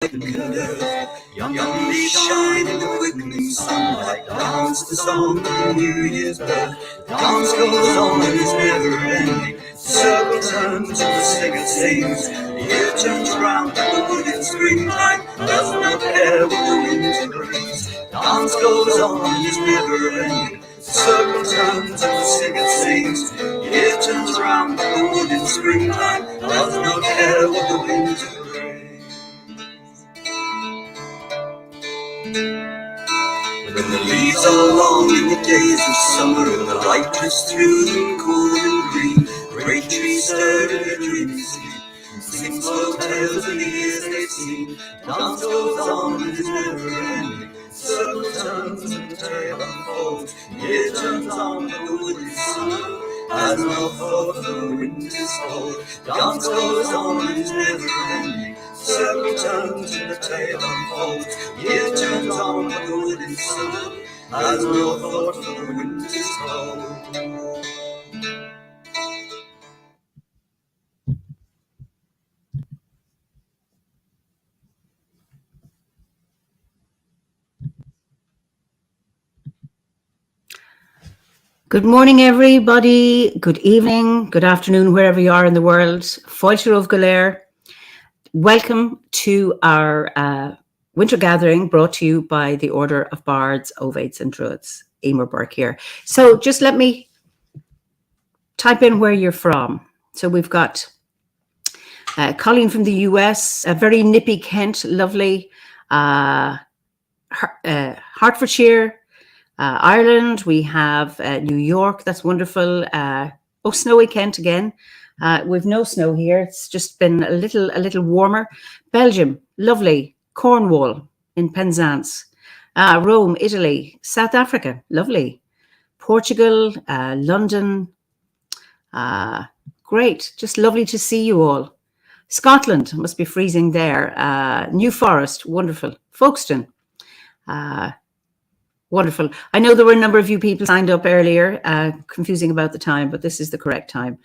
Young leaves shine in the quickening sunlight. Dance the song of New Year's birth. The dance goes on and is never ending. The circle turns and the singer sings. The year turns round and the wood in springtime does not care what the winter brings. Dance goes on and is never ending. The circle turns and the singer sings. The year turns round and the wood in springtime does not care what the winter brings. When the leaves are long in the days of summer and the light drifts through them cool and green, great trees stir in their dreamy sleep and sing slow tales of the years they've seen. Dance goes on and is never ending. Circle turns and the tale unfolds. Year turns on but the wood is summer has no thought of the winter's cold. Dance goes on and is never ending. Circle turns and the tale unfolds. Year turns on but the wood is summer has no thought of the winter's cold. Good morning, everybody. Good evening, good afternoon, wherever you are in the world. Aotearoa Galer. Welcome to our winter gathering brought to you by the Order of Bards, Ovates and Druids. Emer Burke here. So just let me type in where you're from. So we've got Colleen from the US, a very nippy Kent, lovely, Hertfordshire, Ireland. We have New York, that's wonderful. Snowy Kent again. We've no snow here. It's just been a little warmer. Belgium, lovely. Cornwall in Penzance. Rome, Italy. South Africa, lovely. Portugal, London. Great, just lovely to see you all. Scotland, must be freezing there. New Forest, wonderful. Folkestone, wonderful. I know there were a number of you people signed up earlier, confusing about the time, but this is the correct time.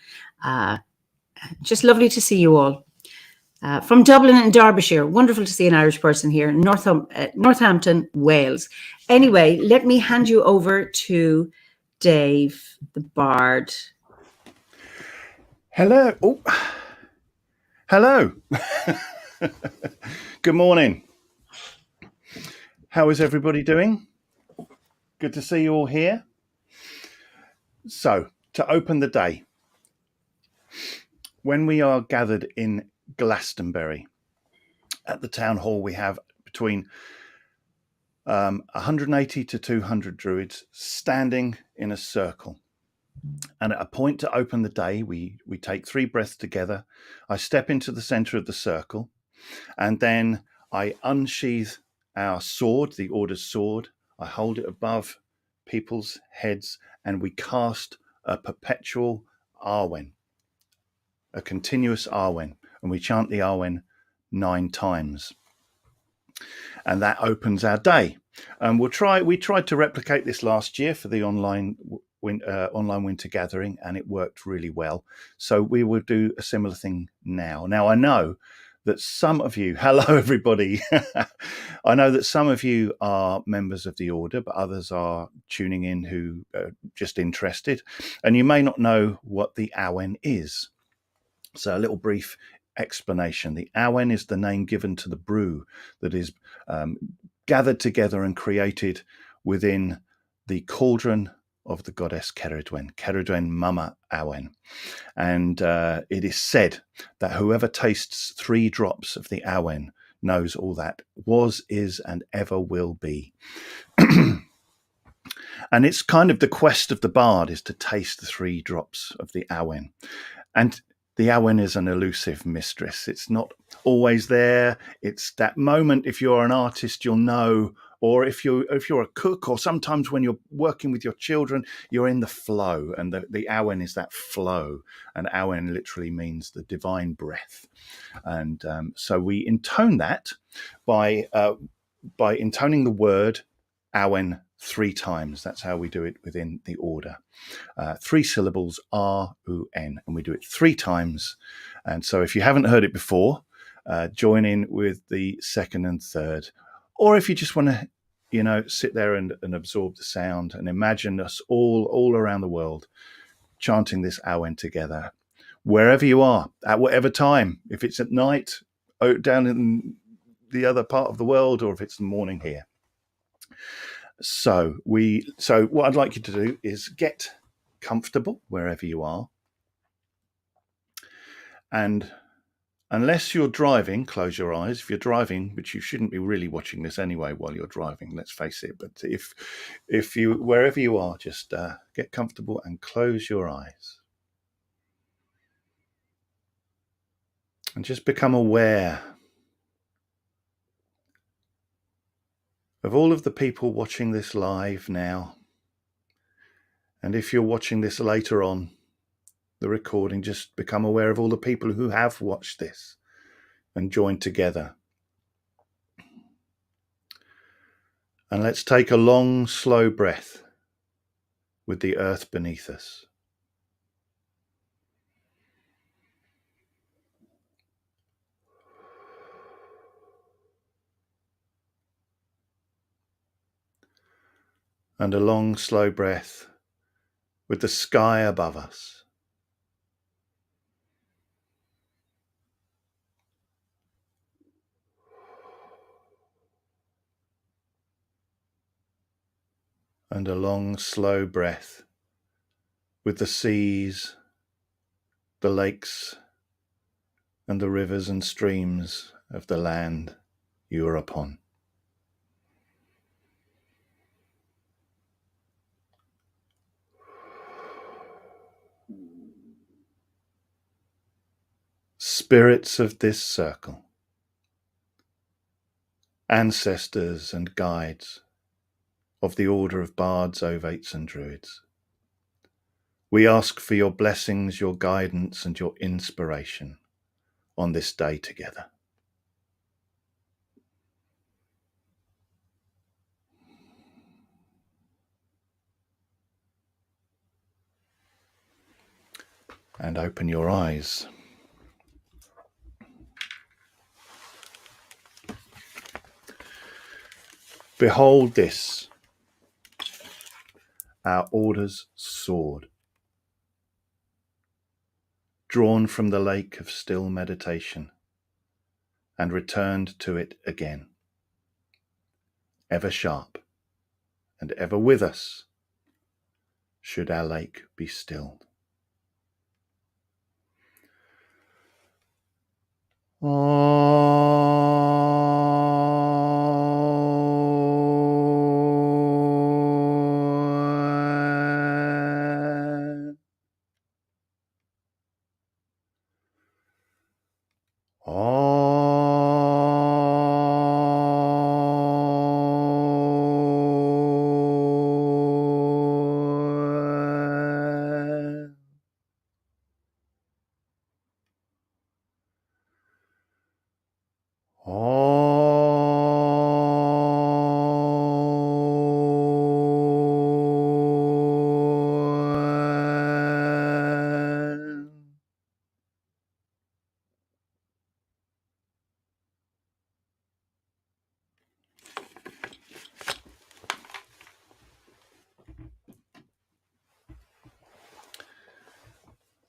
Just lovely to see you all. From Dublin and Derbyshire, wonderful to see an Irish person here. Northampton, Wales. Anyway, let me hand you over to Dave, the Bard. Hello. Oh. Hello. Good morning. How is everybody doing? Good to see you all here. So, to open the day, when we are gathered in Glastonbury, at the town hall, we have between 180 to 200 druids standing in a circle. And at a point to open the day, we take 3 breaths together. I step into the center of the circle, and then I unsheath our sword, the Order's sword. I hold it above people's heads, and we cast a perpetual Arwen, a continuous Arwen, and we chant the Arwen 9 times. And that opens our day. And we tried to replicate this last year for the online winter gathering, and it worked really well. So we will do a similar thing now. Now, I know that some of you, hello everybody, I know that some of you are members of the Order, but others are tuning in who are just interested, and you may not know what the Awen is. So a little brief explanation. The Awen is the name given to the brew that is gathered together and created within the cauldron of the goddess Ceridwen Mama Awen. And it is said that whoever tastes 3 drops of the Awen knows all that was, is, and ever will be. And it's kind of the quest of the bard, is to taste the 3 drops of the Awen. And the Awen is an elusive mistress. It's not always there. It's that moment, if you're an artist, you'll know, or if you're a cook, or sometimes when you're working with your children, you're in the flow, and the Awen is that flow. And Awen literally means the divine breath. And so we intone that by intoning the word Awen 3 times. That's how we do it within the Order. 3 syllables, R-U-N, and we do it 3 times. And so if you haven't heard it before, join in with the second and third. Or if you just want to, sit there and absorb the sound and imagine us all around the world chanting this Awen together, wherever you are, at whatever time, if it's at night down in the other part of the world, or if it's the morning here. So what I'd like you to do is get comfortable wherever you are. And unless you're driving, close your eyes. If you're driving, which you shouldn't be really watching this anyway while you're driving, let's face it. But if you, wherever you are, just get comfortable and close your eyes. And just become aware of all of the people watching this live now. And if you're watching this later on, the recording, just become aware of all the people who have watched this and joined together. And let's take a long, slow breath with the earth beneath us. And a long, slow breath with the sky above us. And a long, slow breath with the seas, the lakes, and the rivers and streams of the land you are upon. Spirits of this circle, ancestors and guides of the order of Bards, Ovates and Druids, we ask for your blessings, your guidance, and your inspiration on this day together. And open your eyes. Behold this, our order's sword, drawn from the lake of still meditation and returned to it again, ever sharp and ever with us, should our lake be stilled.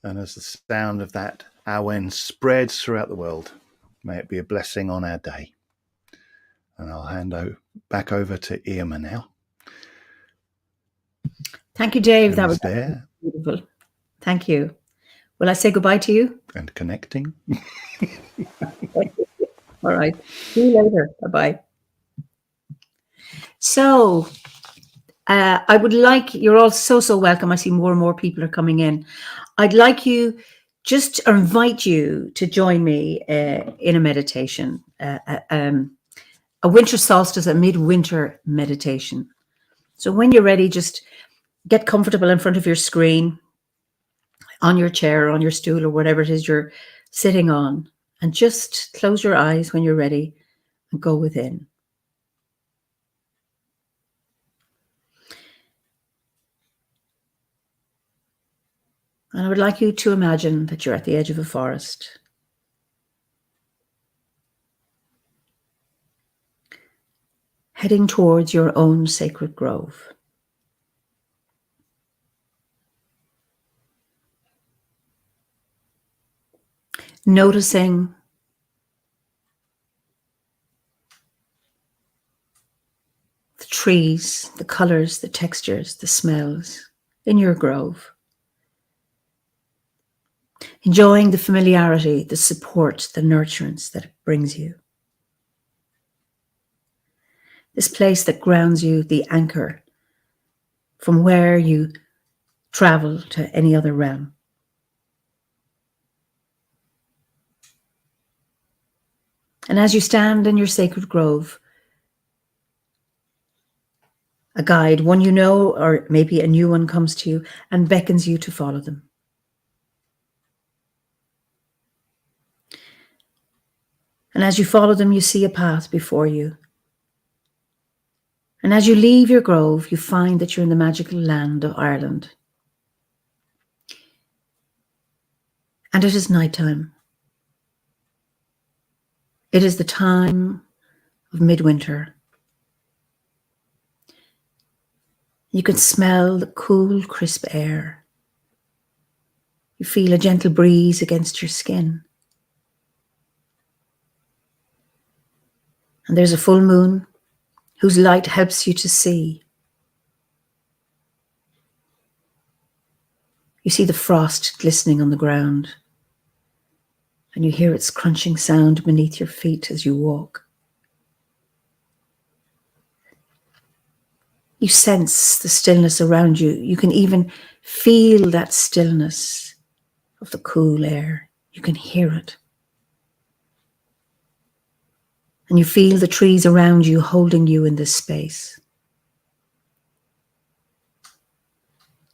And as the sound of that Awen spreads throughout the world, may it be a blessing on our day. And I'll hand back over to Irma now. Thank you, Dave. That was there. Beautiful. Thank you. Will I say goodbye to you? And connecting. All right. See you later. Bye-bye. So I would like, you're all so welcome. I see more and more people are coming in. I'd like you just invite you to join me in a meditation, a winter solstice, a midwinter meditation. So when you're ready, just get comfortable in front of your screen, on your chair, on your stool, or whatever it is you're sitting on, and just close your eyes when you're ready and go within. And I would like you to imagine that you're at the edge of a forest. heading towards your own sacred grove. Noticing the trees, the colors, the textures, the smells in your grove. Enjoying the familiarity, the support, the nurturance that it brings you. This place that grounds you, the anchor from where you travel to any other realm. And as you stand in your sacred grove, a guide, one you know, or maybe a new one, comes to you and beckons you to follow them. And as you follow them, you see a path before you. And as you leave your grove, you find that you're in the magical land of Ireland. And it is nighttime. It is the time of midwinter. You can smell the cool, crisp air. You feel a gentle breeze against your skin. And there's a full moon whose light helps you to see. You see the frost glistening on the ground, and you hear its crunching sound beneath your feet as you walk. You sense the stillness around you. You can even feel that stillness of the cool air. You can hear it. And you feel the trees around you holding you in this space.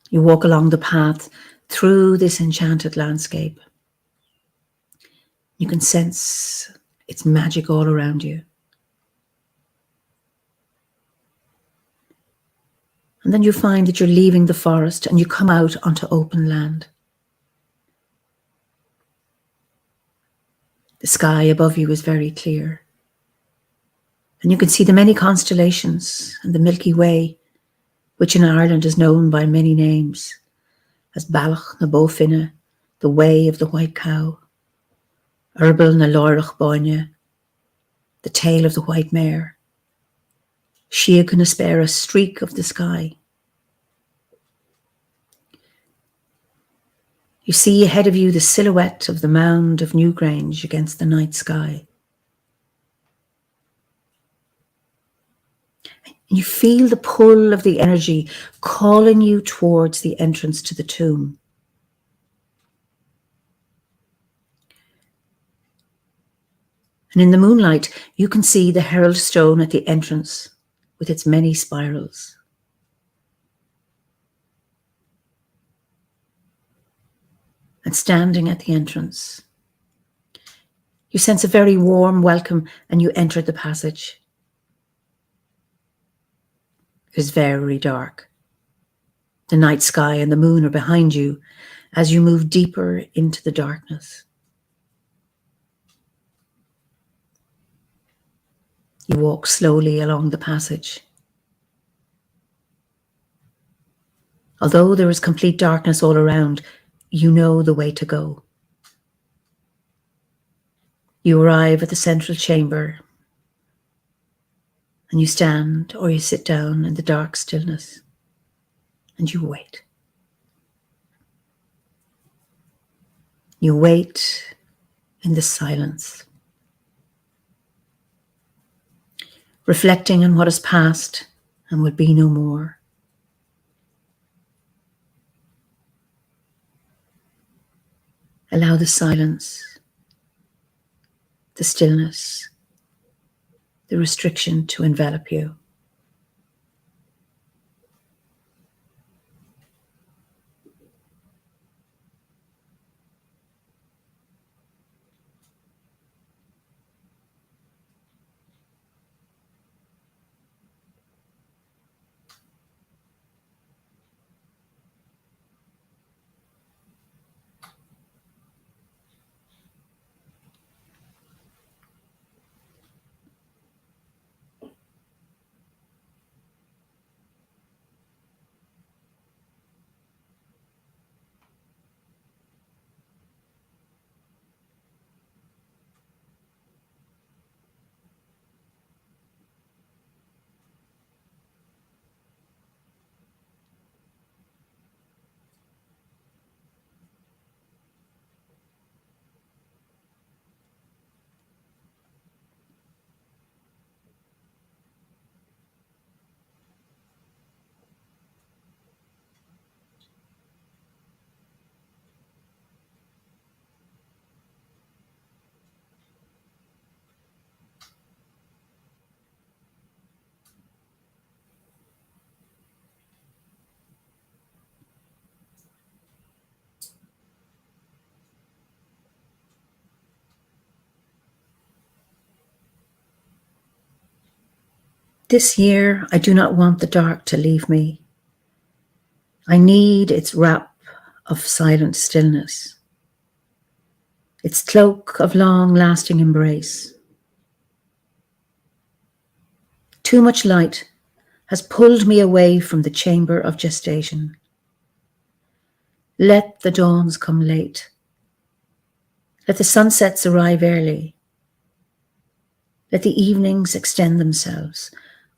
You walk along the path through this enchanted landscape. You can sense its magic all around you. And then you find that you're leaving the forest and you come out onto open land. The sky above you is very clear. And you can see the many constellations and the Milky Way, which in Ireland is known by many names, as Bealach na Bófinne, the Way of the White Cow, Urbal na Lóirech Báine, the Tail of the White Mare, Siag na Spéire, Streak of the Sky. You see ahead of you the silhouette of the mound of Newgrange against the night sky. And you feel the pull of the energy calling you towards the entrance to the tomb. And in the moonlight, you can see the herald stone at the entrance with its many spirals. And standing at the entrance, you sense a very warm welcome and you enter the passage. It is very dark. The night sky and the moon are behind you as you move deeper into the darkness. You walk slowly along the passage. Although there is complete darkness all around, you know the way to go. You arrive at the central chamber and you stand or you sit down in the dark stillness and you wait. You wait in the silence, reflecting on what has passed and will be no more. Allow the silence, the stillness, the restriction to envelop you. This year, I do not want the dark to leave me. I need its wrap of silent stillness, its cloak of long-lasting embrace. Too much light has pulled me away from the chamber of gestation. Let the dawns come late. Let the sunsets arrive early. Let the evenings extend themselves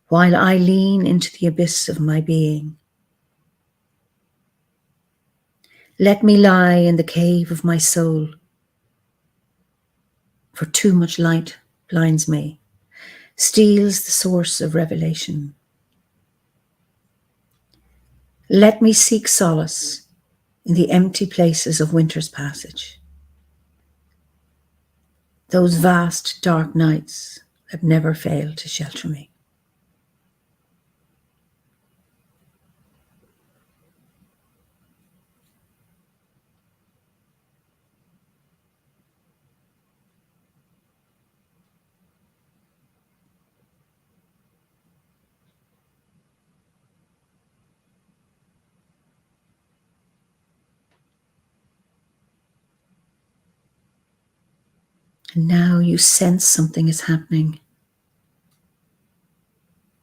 while I lean into the abyss of my being. Let me lie in the cave of my soul, for too much light blinds me, steals the source of revelation. Let me seek solace in the empty places of winter's passage, those vast dark nights that never fail to shelter me. And now you sense something is happening.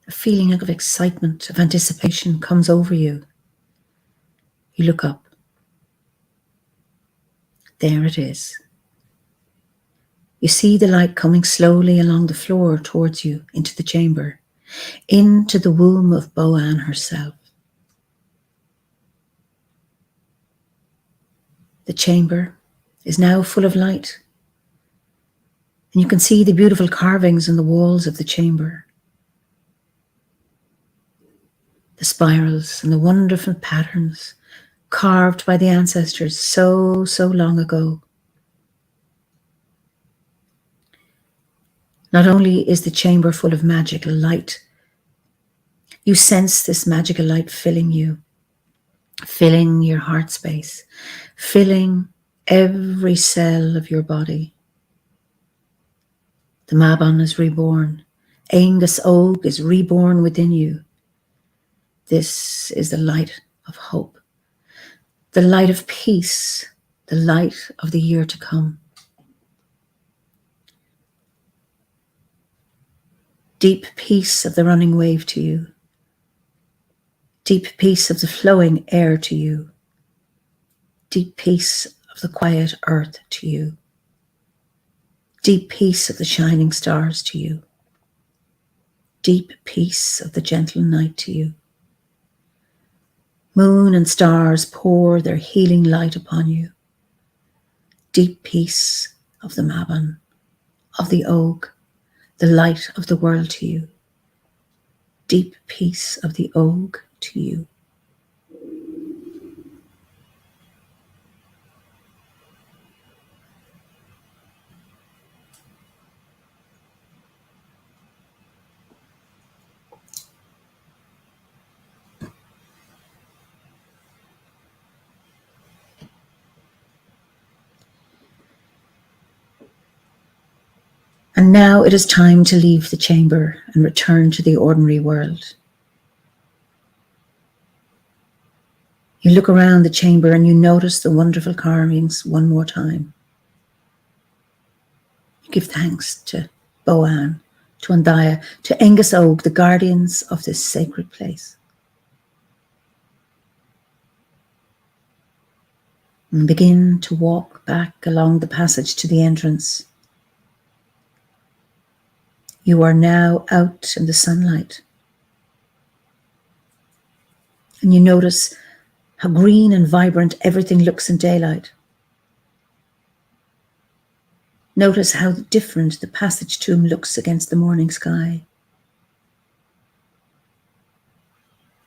A feeling of excitement, of anticipation comes over you. You look up. There it is. You see the light coming slowly along the floor towards you into the chamber, into the womb of Boann herself. The chamber is now full of light, and you can see the beautiful carvings on the walls of the chamber, the spirals and the wonderful patterns carved by the ancestors so long ago. Not only is the chamber full of magical light, you sense this magical light filling you, filling your heart space, filling every cell of your body. The Mabon is reborn. Aengus Og is reborn within you. This is the light of hope, the light of peace, the light of the year to come. Deep peace of the running wave to you. Deep peace of the flowing air to you. Deep peace of the quiet earth to you. Deep peace of the shining stars to you. Deep peace of the gentle night to you. Moon and stars pour their healing light upon you. Deep peace of the Mabon, of the Og, the light of the world to you. Deep peace of the Og to you. And now it is time to leave the chamber and return to the ordinary world. You look around the chamber and you notice the wonderful carvings one more time. You give thanks to Boann, to Andaya, to Aengus Og, the guardians of this sacred place. And begin to walk back along the passage to the entrance. You are now out in the sunlight. And you notice how green and vibrant everything looks in daylight. Notice how different the passage tomb looks against the morning sky.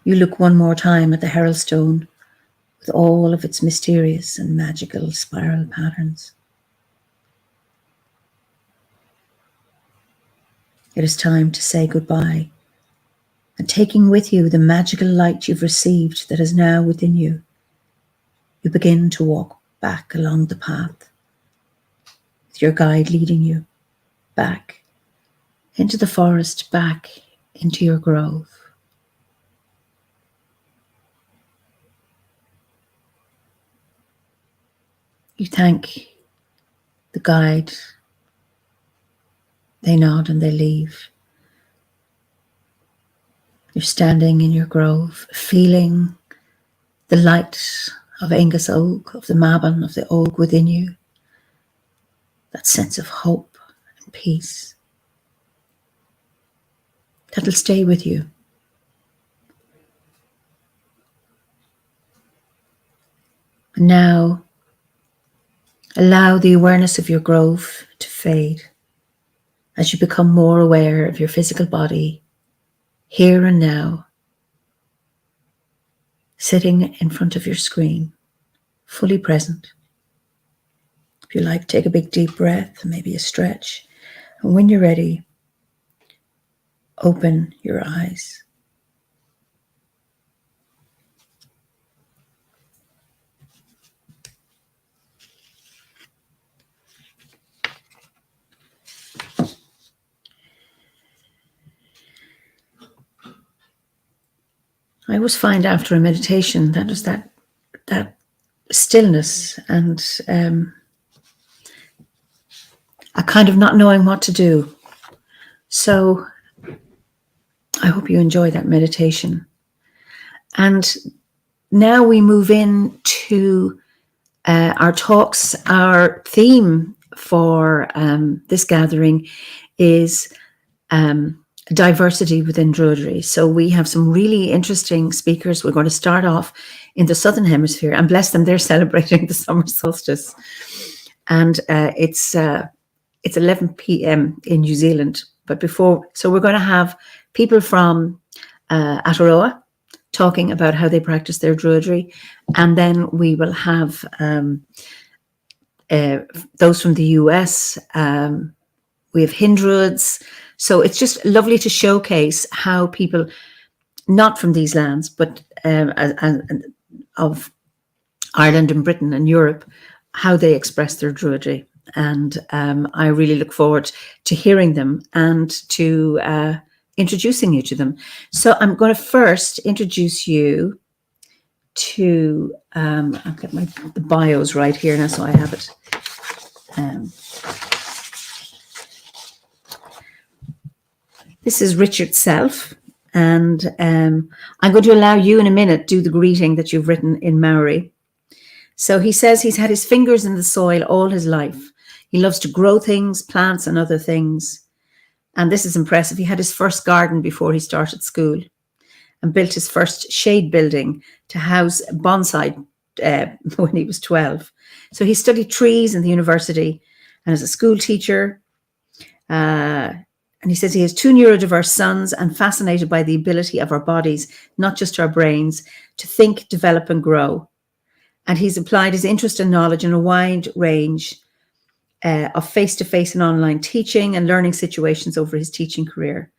You look one more time at the herald stone with all of its mysterious and magical spiral patterns. It is time to say goodbye, and taking with you the magical light you've received that is now within you, you begin to walk back along the path, with your guide leading you back into the forest, back into your grove. You thank the guide. They nod and they leave. You're standing in your grove, feeling the light of Angus Oak, of the Maban, of the Oak within you. That sense of hope and peace. That'll stay with you. And now, allow the awareness of your grove to fade as you become more aware of your physical body, here and now, sitting in front of your screen, fully present. If you like, take a big deep breath, maybe a stretch. And when you're ready, open your eyes. I always find after a meditation that is that stillness and a kind of not knowing what to do. So I hope you enjoy that meditation. And now we move into our talks. Our theme for this gathering is diversity within Druidry. So we have some really interesting speakers. We're going to start off in the Southern Hemisphere, and bless them, they're celebrating the summer solstice. And it's 11 p.m. in New Zealand. But before, so we're going to have people from Aotearoa talking about how they practice their Druidry. And then we will have those from the US. We have Druids. So it's just lovely to showcase how people, not from these lands, but of Ireland and Britain and Europe, how they express their Druidry. And I really look forward to hearing them and to introducing you to them. So I'm going to first introduce you to, I'll get the bios right here now so I have it. This is Richard Self, and I'm going to allow you in a minute do the greeting that you've written in Maori. So he says he's had his fingers in the soil all his life. He loves to grow things, plants and other things. And this is impressive. He had his first garden before he started school and built his first shade building to house bonsai when he was 12. So he studied trees in the university and as a school teacher. And he says he has 2 neurodiverse sons and fascinated by the ability of our bodies, not just our brains, to think, develop and grow. And he's applied his interest and knowledge in a wide range of face-to-face and online teaching and learning situations over his teaching career.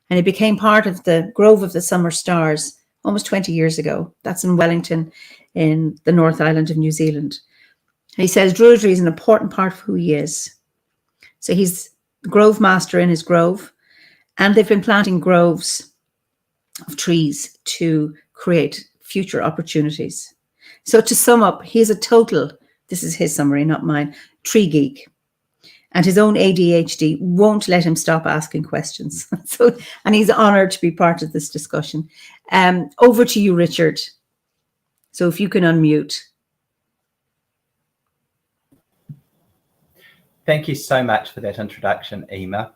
And he became part of the Grove of the Summer Stars almost 20 years ago. That's in Wellington in the North Island of New Zealand. And he says Druidry is an important part of who he is. So he's the Grove Master in his grove, and they've been planting groves of trees to create future opportunities. So to sum up, he's a total, this is his summary, not mine, tree geek. And his own ADHD won't let him stop asking questions. And he's honoured to be part of this discussion. Over to you, Richard. So if you can unmute. Thank you so much for that introduction, Ema.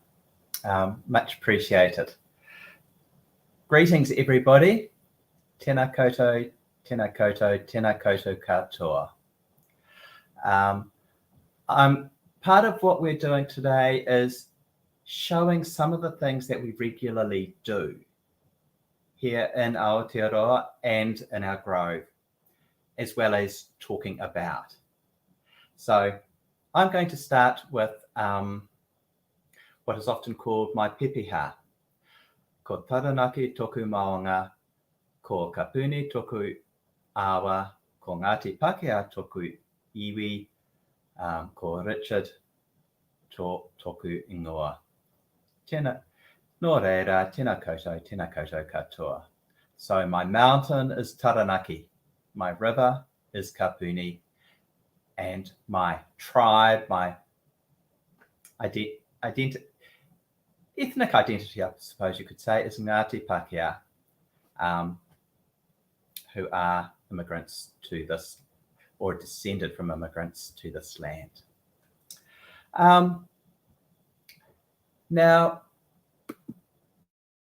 Much appreciated. Greetings, everybody. Tēnā koutou, tēnā koutou, tēnā koutou katoa. Part of what we're doing today is showing some of the things that we regularly do here in Aotearoa and in our grove, as well as talking about. So I'm going to start with what is often called my pepeha. Ko taranaki toku maonga, ko kapuni toku awa, ko Ngāti Pākehā toku iwi, ko Richard toku ingoa. Tēnā. Nō reira, tēnā koutou katoa. So my mountain is Taranaki, my river is Kapuni, and my tribe, my ethnic identity, I suppose you could say, is Ngāti Pākehā, who are immigrants to this, or descended from immigrants to this land. Now,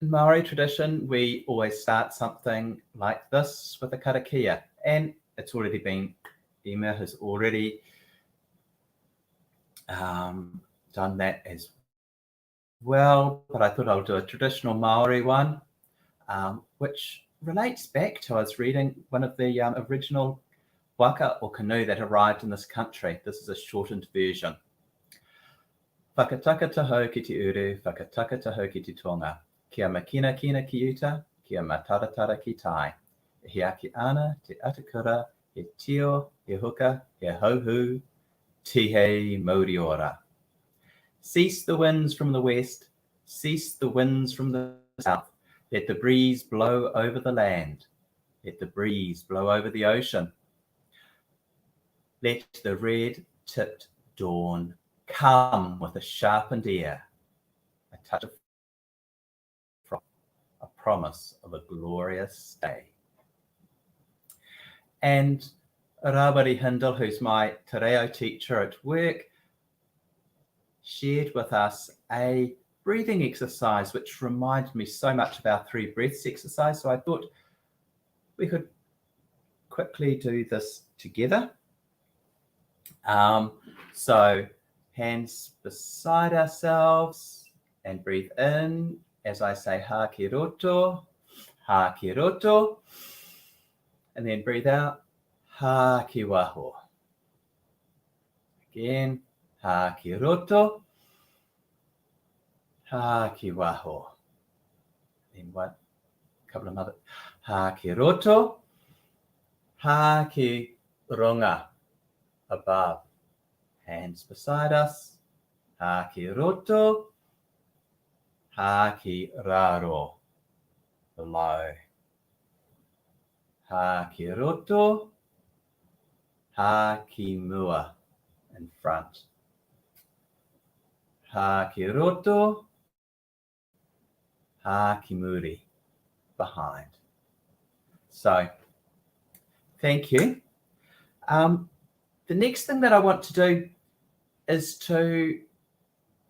in Maori tradition, we always start something like this with a karakia, and it's already been, Emma has already done that as well, but I thought I'll do a traditional Maori one, which relates back to, I was reading one of the original waka or canoe that arrived in this country. This is a shortened version. Whakataka taho ki te uru, whakataka taho ki te tonga. Kia makina kina ki uta, kia mataratara ki tai. He aki ana, te atakura, he tio, he huka, he hauhu, tihe moriora. Cease the winds from the west, cease the winds from the south. Let the breeze blow over the land. Let the breeze blow over the ocean. Let the red-tipped dawn come with a sharpened ear, a touch of frost, a promise of a glorious day. And Rawari Hindle, who's my te reo teacher at work, shared with us a breathing exercise which reminded me so much of our 3 breaths exercise. So I thought we could quickly do this together. So hands beside ourselves and breathe in as I say ha ki roto, and then breathe out ha ki waho. Again, ha ki roto, ha ki waho. Then one, couple of other, ha ki roto, ha ki ronga, above. Hands beside us, ha ki roto, ha ki raro, below. Ha ki roto, ha ki mua, in front. Ha ki roto, ha ki muri, behind. So, thank you. The next thing that I want to do is to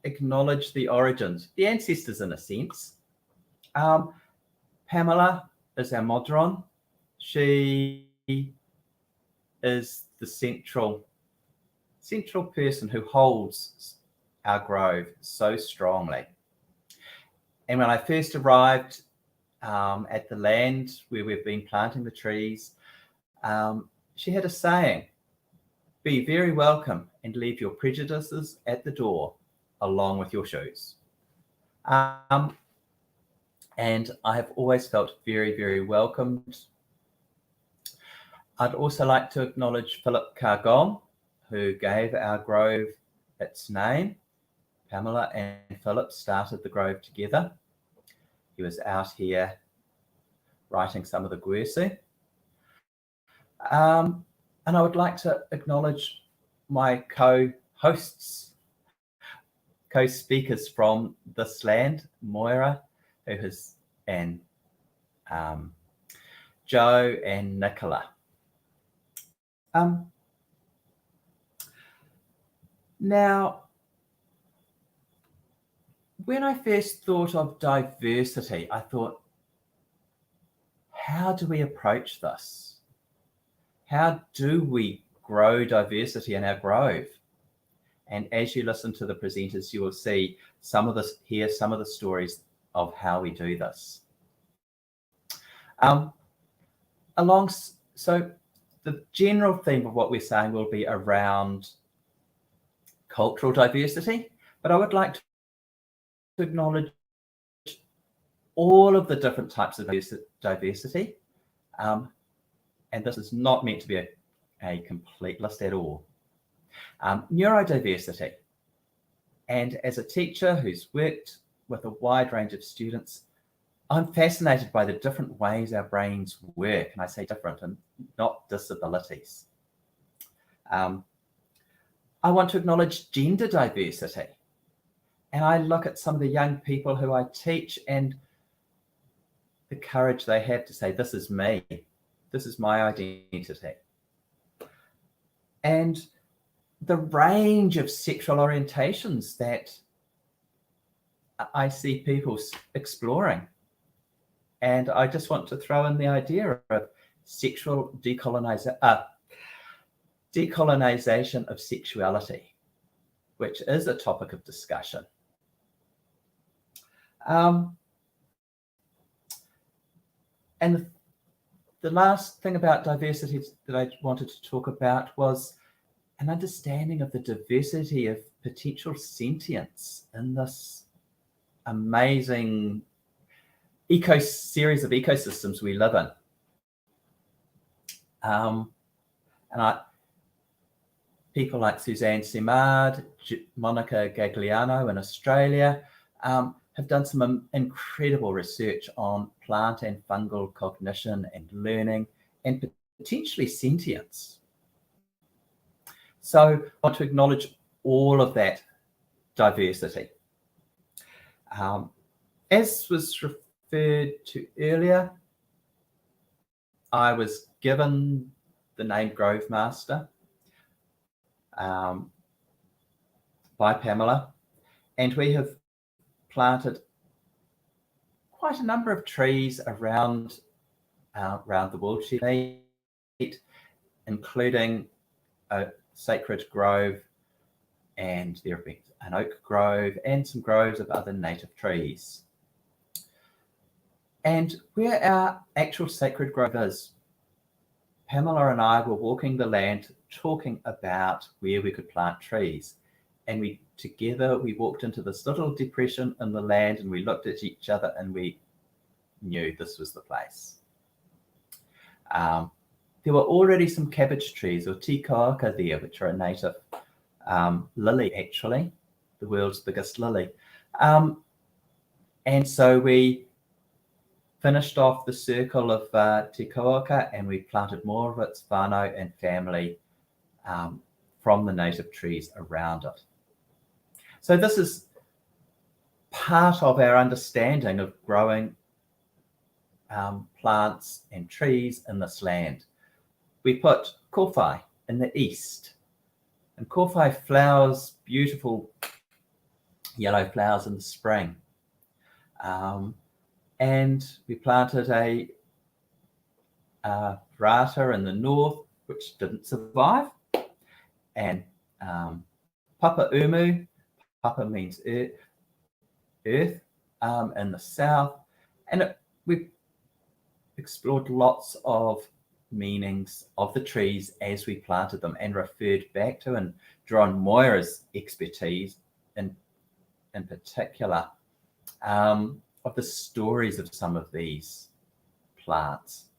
acknowledge the origins, the ancestors in a sense. Pamela is our Modron. She is the central person who holds our grove so strongly. And when I first arrived at the land where we've been planting the trees, she had a saying: be very welcome and leave your prejudices at the door along with your shoes. And I have always felt very, very welcomed. I'd also like to acknowledge Philip Cargom, who gave our grove its name. Pamela and Philip started the grove together. He was out here writing some of the guesu. And I would like to acknowledge my co-hosts, co-speakers from this land, Moira, and Joe and Nicola. Now, when I first thought of diversity, I thought, how do we approach this? How do we grow diversity in our grove? And as you listen to the presenters, you will see some of the stories of how we do this. So the general theme of what we're saying will be around cultural diversity, but I would like to acknowledge all of the different types of diversity. And this is not meant to be a complete list at all. Neurodiversity. And as a teacher who's worked with a wide range of students, I'm fascinated by the different ways our brains work, and I say different and not disabilities. I want to acknowledge gender diversity, and I look at some of the young people who I teach and the courage they have to say, this is me, this is my identity. And the range of sexual orientations that I see people exploring. And I just want to throw in the idea of sexual decolonization of sexuality, which is a topic of discussion. And the last thing about diversity that I wanted to talk about was an understanding of the diversity of potential sentience in this amazing series of ecosystems we live in. People like Suzanne Simard, Monica Gagliano in Australia have done some incredible research on plant and fungal cognition and learning and potentially sentience. So I want to acknowledge all of that diversity. As was referred to earlier, I was given the name Grove Master by Pamela, and we have planted quite a number of trees around the world, including a sacred grove, and there have been an oak grove and some groves of other native trees. And where our actual sacred grove is, Pamela and I were walking the land talking about where we could plant trees. And together we walked into this little depression in the land, and we looked at each other and we knew this was the place. There were already some cabbage trees or tikoaka there, which are a native lily, actually, the world's biggest lily. And so we finished off the circle of tikoaka, and we planted more of its whānau and family from the native trees around it. So this is part of our understanding of growing plants and trees in this land. We put kōwhai in the east, and kōwhai flowers beautiful yellow flowers in the spring. And we planted a rata in the north, which didn't survive, and papa umu, papa means earth, in the south, and we explored lots of meanings of the trees as we planted them, and referred back to and drawn Moira's expertise in particular of the stories of some of these plants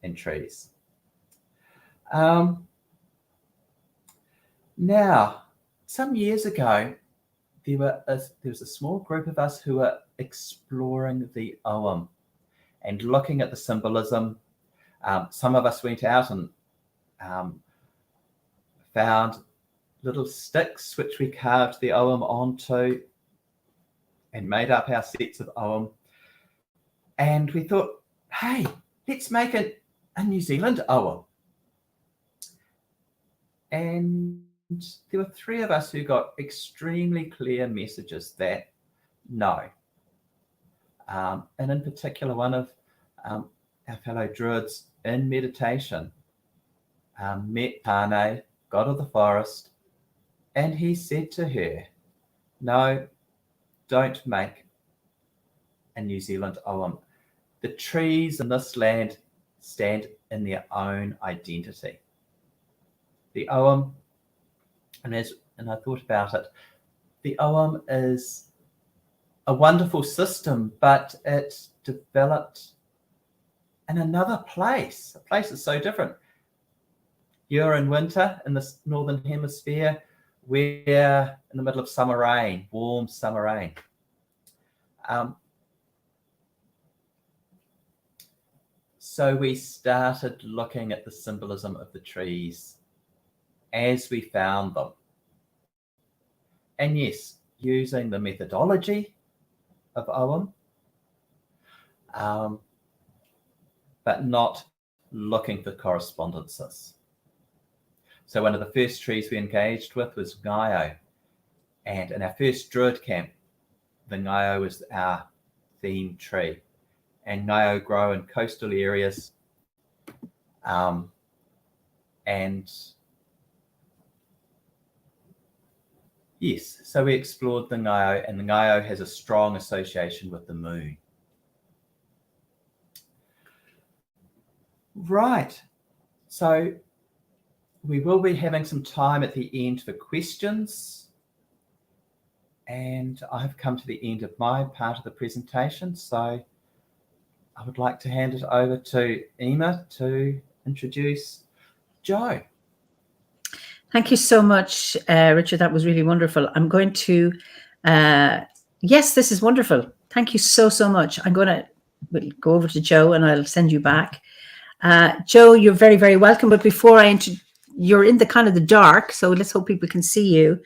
and trees. Now, some years ago, there was a small group of us who were exploring the Ogham and looking at the symbolism. Some of us went out and found little sticks which we carved the Ogham onto and made up our sets of Ogham. And we thought, hey, let's make a New Zealand Ogham. And there were three of us who got extremely clear messages that no. And in particular, one of our fellow Druids in meditation met Tane, god of the forest, and he said to her, no, don't make a New Zealand Ogham. The trees in this land stand in their own identity. The Ogham, and I thought about it, the Ogham is a wonderful system, but it developed in another place. A place that's so different. You're in winter in the northern hemisphere. We're in the middle of summer rain, warm summer rain. So we started looking at the symbolism of the trees as we found them. And yes, using the methodology of Owen, but not looking for correspondences. So one of the first trees we engaged with was Ngaio. And in our first Druid camp, the Ngaio was our theme tree. And Ngaio grow in coastal areas. And yes, so we explored the Ngaio, and the Ngaio has a strong association with the moon. Right, so we will be having some time at the end for questions. And I've come to the end of my part of the presentation, so I would like to hand it over to Emma to introduce Joe. Thank you so much, Richard. That was really wonderful. I'm going to, yes, this is wonderful. Thank you so, so much. I'm going to go over to Joe and I'll send you back. Joe, you're very, very welcome. But before you're in the kind of the dark, so let's hope people can see you.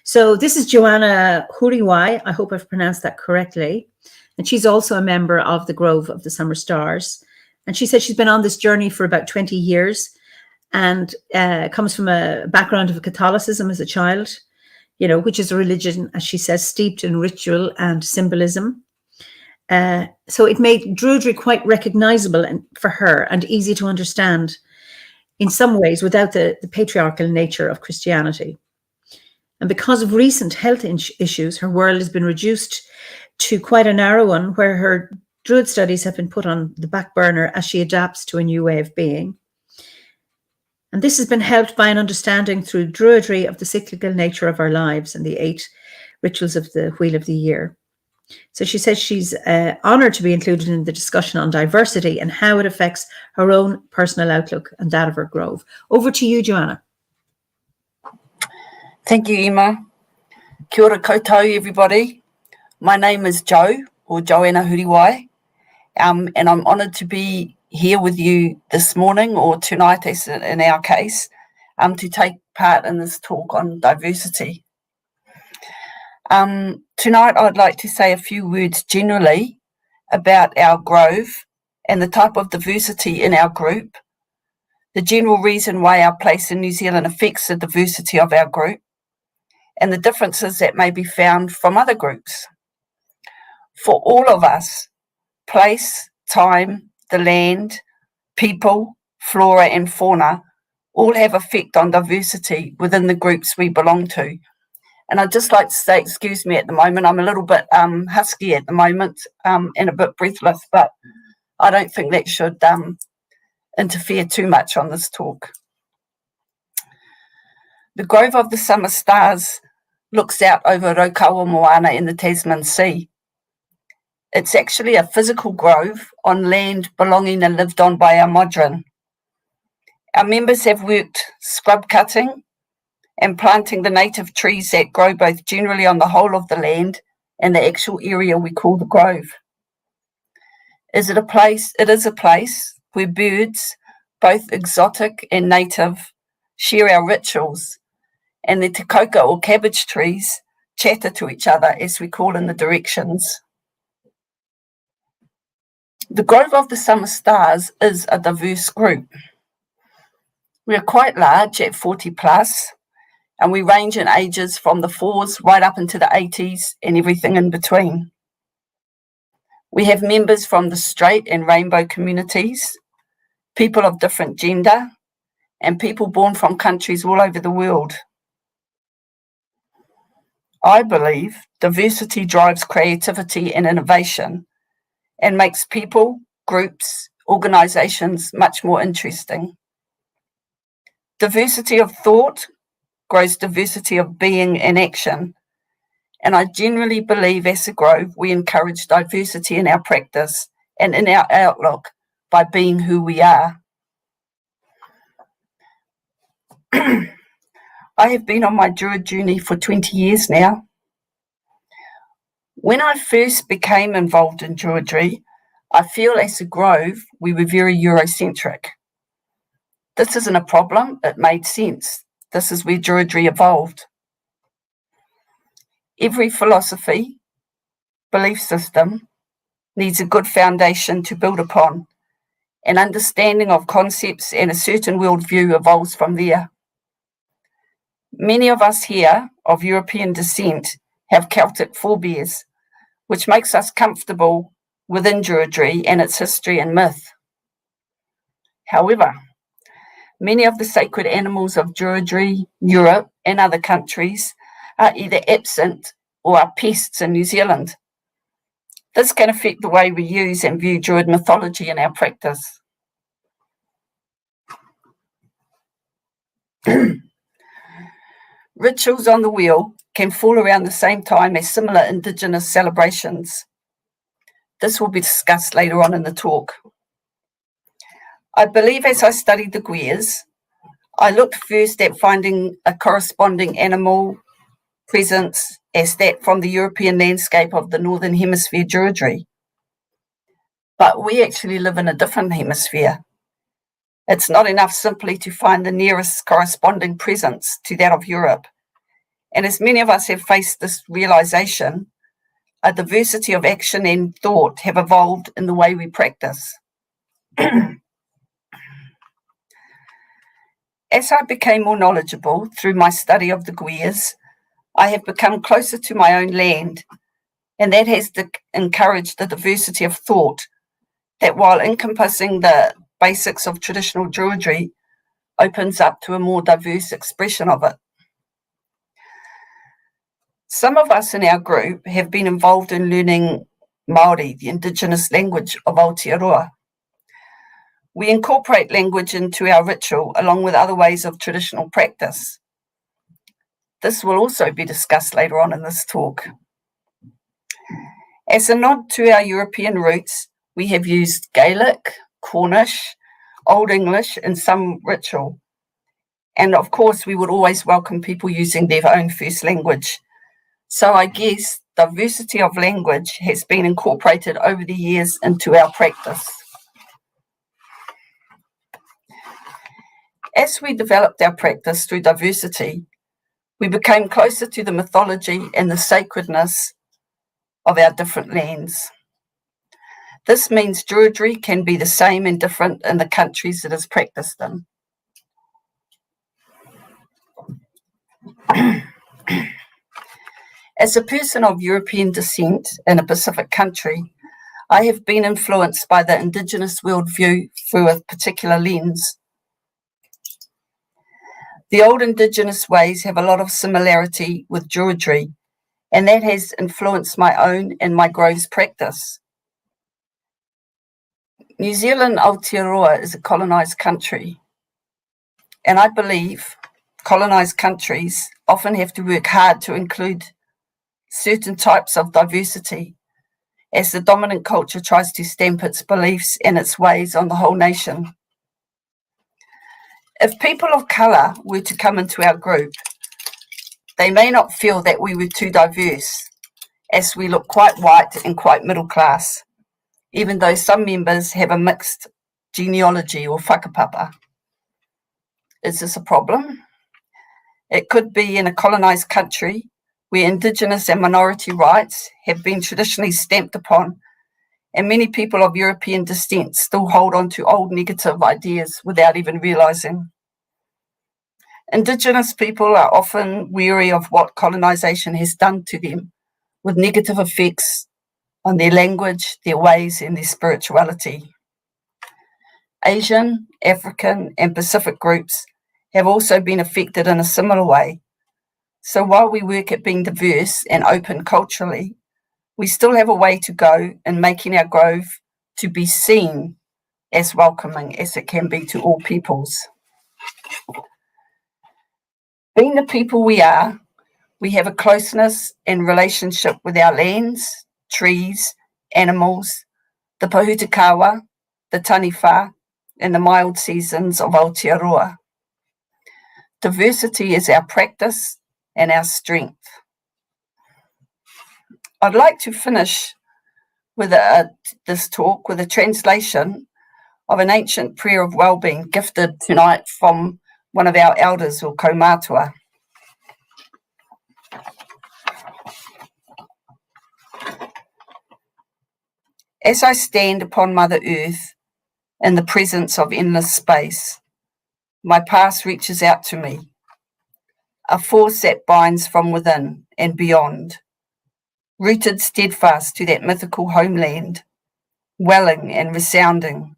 So this is Joanna Huriwai. I hope I've pronounced that correctly. And she's also a member of the Grove of the Summer Stars. And she said she's been on this journey for about 20 years and comes from a background of Catholicism as a child, you know, which is a religion, as she says, steeped in ritual and symbolism. So it made Druidry quite recognizable for her and easy to understand in some ways without the patriarchal nature of Christianity. And because of recent health issues, her world has been reduced to quite a narrow one where her Druid studies have been put on the back burner as she adapts to a new way of being. And this has been helped by an understanding through Druidry of the cyclical nature of our lives and the 8 rituals of the Wheel of the Year. So she says she's honoured to be included in the discussion on diversity and how it affects her own personal outlook and that of her Grove. Over to you, Joanna. Thank you, Emma. Kia ora koutou, everybody. My name is Joe, or Joanna Huriwai, and I'm honoured to be here with you this morning, or tonight as in our case, to take part in this talk on diversity. Tonight I'd like to say a few words generally about our Grove and the type of diversity in our group, the general reason why our place in New Zealand affects the diversity of our group, and the differences that may be found from other groups. For all of us, place, time, the land, people, flora and fauna all have effect on diversity within the groups we belong to. And I'd just like to say, excuse me at the moment, I'm a little bit husky at the moment and a bit breathless, but I don't think that should interfere too much on this talk. The Grove of the Summer Stars looks out over Raukawa Moana in the Tasman Sea. It's actually a physical grove on land belonging and lived on by our Modron. Our members have worked scrub cutting and planting the native trees that grow both generally on the whole of the land and the actual area we call the Grove. It is a place where birds, both exotic and native, share our rituals, and the takoka or cabbage trees chatter to each other as we call in the directions. The Grove of the Summer Stars is a diverse group. We are quite large at 40 plus, and we range in ages from the 4s right up into the 80s and everything in between. We have members from the straight and rainbow communities, people of different gender, and people born from countries all over the world. I believe diversity drives creativity and innovation and makes people, groups, organisations much more interesting. Diversity of thought grows diversity of being and action, and I generally believe as a Grove we encourage diversity in our practice and in our outlook by being who we are. I have been on my Druid journey for 20 years now. When I first became involved in Druidry, I feel as a Grove we were very Eurocentric. This isn't a problem, it made sense. This is where Druidry evolved. Every philosophy, belief system, needs a good foundation to build upon. An understanding of concepts and a certain worldview evolves from there. Many of us here of European descent have Celtic forebears, which makes us comfortable within Druidry and its history and myth. However, many of the sacred animals of Druidry, Europe and other countries are either absent or are pests in New Zealand. This can affect the way we use and view Druid mythology in our practice. Rituals on the wheel can fall around the same time as similar Indigenous celebrations. This will be discussed later on in the talk. I believe as I studied the Guias, I looked first at finding a corresponding animal presence as that from the European landscape of the Northern Hemisphere Druidry. But we actually live in a different hemisphere. It's not enough simply to find the nearest corresponding presence to that of Europe. And as many of us have faced this realization, a diversity of action and thought have evolved in the way we practice. As I became more knowledgeable through my study of the Guias, I have become closer to my own land, and that has encouraged the diversity of thought that, while encompassing the basics of traditional Druidry, opens up to a more diverse expression of it. Some of us in our group have been involved in learning Māori, the Indigenous language of Aotearoa. We incorporate language into our ritual along with other ways of traditional practice. This will also be discussed later on in this talk. As a nod to our European roots, we have used Gaelic, Cornish, Old English in some ritual. And of course, we would always welcome people using their own first language. So I guess diversity of language has been incorporated over the years into our practice. As we developed our practice through diversity, we became closer to the mythology and the sacredness of our different lands. This means Druidry can be the same and different in the countries it is practiced in. As a person of European descent in a Pacific country, I have been influenced by the Indigenous worldview through a particular lens. The old Indigenous ways have a lot of similarity with Druidry, and that has influenced my own and my Grove's practice. New Zealand, Aotearoa, is a colonised country, and I believe colonised countries often have to work hard to include certain types of diversity as the dominant culture tries to stamp its beliefs and its ways on the whole nation. If people of colour were to come into our group, they may not feel that we were too diverse, as we look quite white and quite middle class, even though some members have a mixed genealogy or whakapapa. Is this a problem? It could be in a colonised country where Indigenous and minority rights have been traditionally stamped upon, and many people of European descent still hold on to old negative ideas without even realising. Indigenous people are often wary of what colonisation has done to them, with negative effects on their language, their ways, and their spirituality. Asian, African, and Pacific groups have also been affected in a similar way. So while we work at being diverse and open culturally, we still have a way to go in making our Grove to be seen as welcoming as it can be to all peoples. Being the people we are, we have a closeness and relationship with our lands, trees, animals, the pahutakawa, the taniwha, and the mild seasons of Aotearoa. Diversity is our practice and our strength. I'd like to finish with this talk with a translation of an ancient prayer of well-being gifted tonight from one of our elders, or kaumātua. As I stand upon Mother Earth in the presence of endless space, my past reaches out to me, a force that binds from within and beyond, rooted steadfast to that mythical homeland, welling and resounding,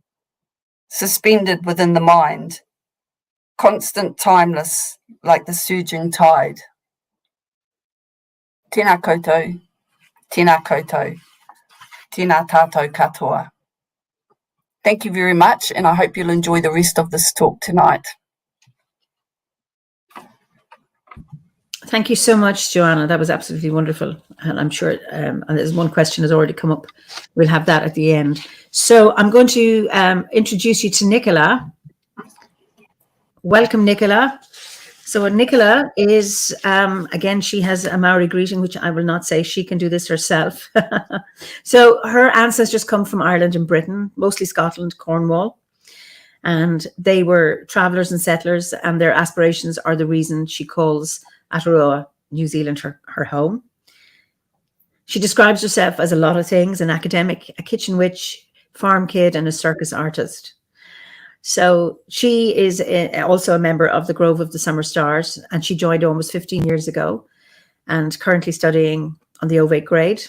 suspended within the mind, constant, timeless, like the surging tide. Tēnā koutou, tēnā koutou, tēnā tātou katoa. Thank you very much, and I hope you'll enjoy the rest of this talk tonight. Thank you so much, Joanna. That was absolutely wonderful. And I'm sure, and there's one question has already come up. We'll have that at the end. So I'm going to introduce you to Nicola. Welcome, Nicola. So Nicola is, again, she has a Maori greeting, which I will not say. She can do this herself. So her ancestors come from Ireland and Britain, mostly Scotland, Cornwall. And they were travellers and settlers, and their aspirations are the reason she calls Aotearoa, New Zealand, her home. She describes herself as a lot of things: an academic, a kitchen witch, farm kid, and a circus artist. So she is also a member of the Grove of the Summer Stars, and she joined almost 15 years ago and currently studying on the Ovate grade.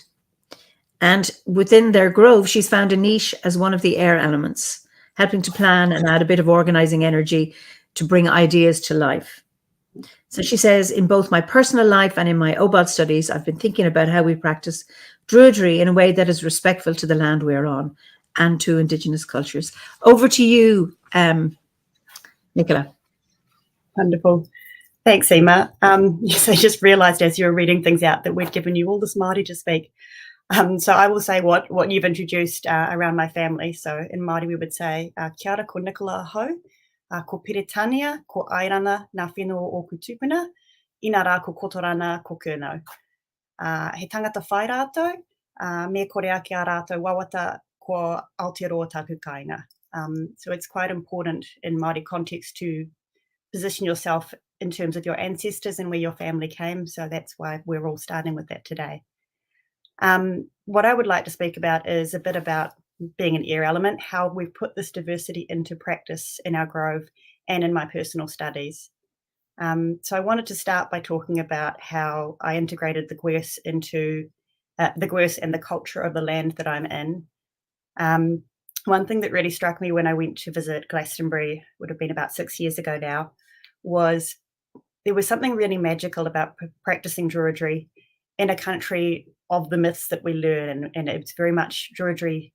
And within their grove, she's found a niche as one of the air elements, helping to plan and add a bit of organizing energy to bring ideas to life. So she says, in both my personal life and in my OBOD studies, I've been thinking about how we practice Druidry in a way that is respectful to the land we're on and to Indigenous cultures. Over to you, Nicola. Wonderful. Thanks, Emma. Yes, I just realised as you were reading things out that we'd given you all this Māori to speak. So I will say what you've introduced around my family. So in Māori we would say, kia ora ko Nicola ho, ko Peretania, ko Airana, ngā whenua o Kutupuna, ina rā ko Kotorana, ko Kurno. He tangata whai rātou, me kore ake a rātou wawata ko Aotearoa tāku kāinga. So it's quite important in Māori context to position yourself in terms of your ancestors and where your family came. So that's why we're all starting with that today. What I would like to speak about is a bit about being an air element, how we've put this diversity into practice in our grove and in my personal studies. So I wanted to start by talking about how I integrated the Gwers into the Gwers and the culture of the land that I'm in. One thing that really struck me when I went to visit Glastonbury, would have been about 6 years ago now, was there was something really magical about practicing Druidry in a country of the myths that we learn, and it's very much Druidry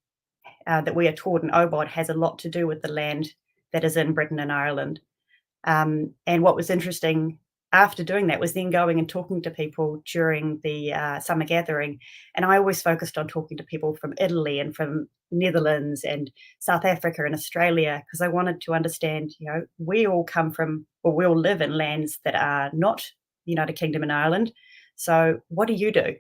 that we are taught in OBOD has a lot to do with the land that is in Britain and Ireland. And what was interesting after doing that was then going and talking to people during the summer gathering. And I always focused on talking to people from Italy and from Netherlands and South Africa and Australia, because I wanted to understand, you know, we all come from, or we all live in lands that are not the United Kingdom and Ireland. So what do you do?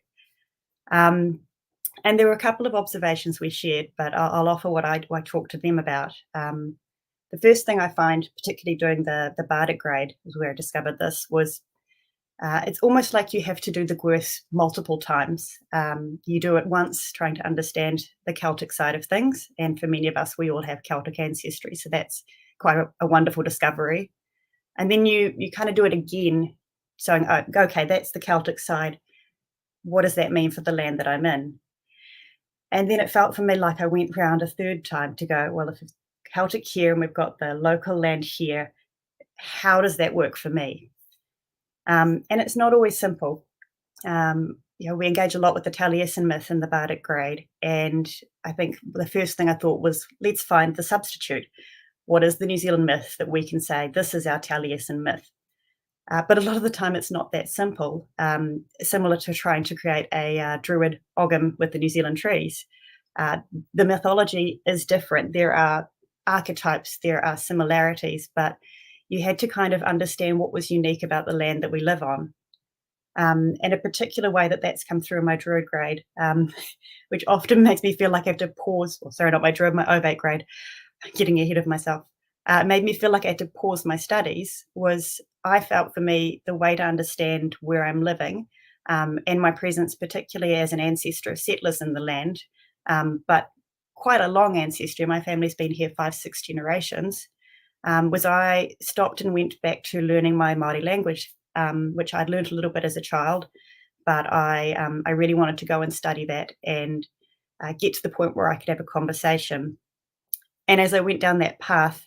And there were a couple of observations we shared, but I'll offer what I talked to them about. The first thing I find, particularly doing the Bardic grade, is where I discovered this, was it's almost like you have to do the Gwers multiple times. You do it once trying to understand the Celtic side of things, and for many of us, we all have Celtic ancestry, so that's quite a wonderful discovery. And then you kind of do it again, saying, oh, okay, that's the Celtic side. What does that mean for the land that I'm in? And then it felt for me like I went round a third time to go, well, if it's Celtic here and we've got the local land here, how does that work for me? And it's not always simple. You know, we engage a lot with the Taliesin myth in the Bardic grade, and I think the first thing I thought was, let's find the substitute. What is the New Zealand myth that we can say, this is our Taliesin myth? But a lot of the time it's not that simple, similar to trying to create a Druid Ogham with the New Zealand trees. The mythology is different. There are archetypes, there are similarities, but you had to kind of understand what was unique about the land that we live on. And a particular way that that's come through in my Druid grade, which often makes me feel like I have to pause, or sorry, not my Druid, my Ovate grade, getting ahead of myself. It made me feel like I had to pause my studies. Was I felt for me the way to understand where I'm living and my presence, particularly as an ancestor of settlers in the land, but quite a long ancestry. My family's been here 5-6 generations. Was I stopped and went back to learning my Māori language, which I'd learned a little bit as a child, but I really wanted to go and study that and get to the point where I could have a conversation. And as I went down that path,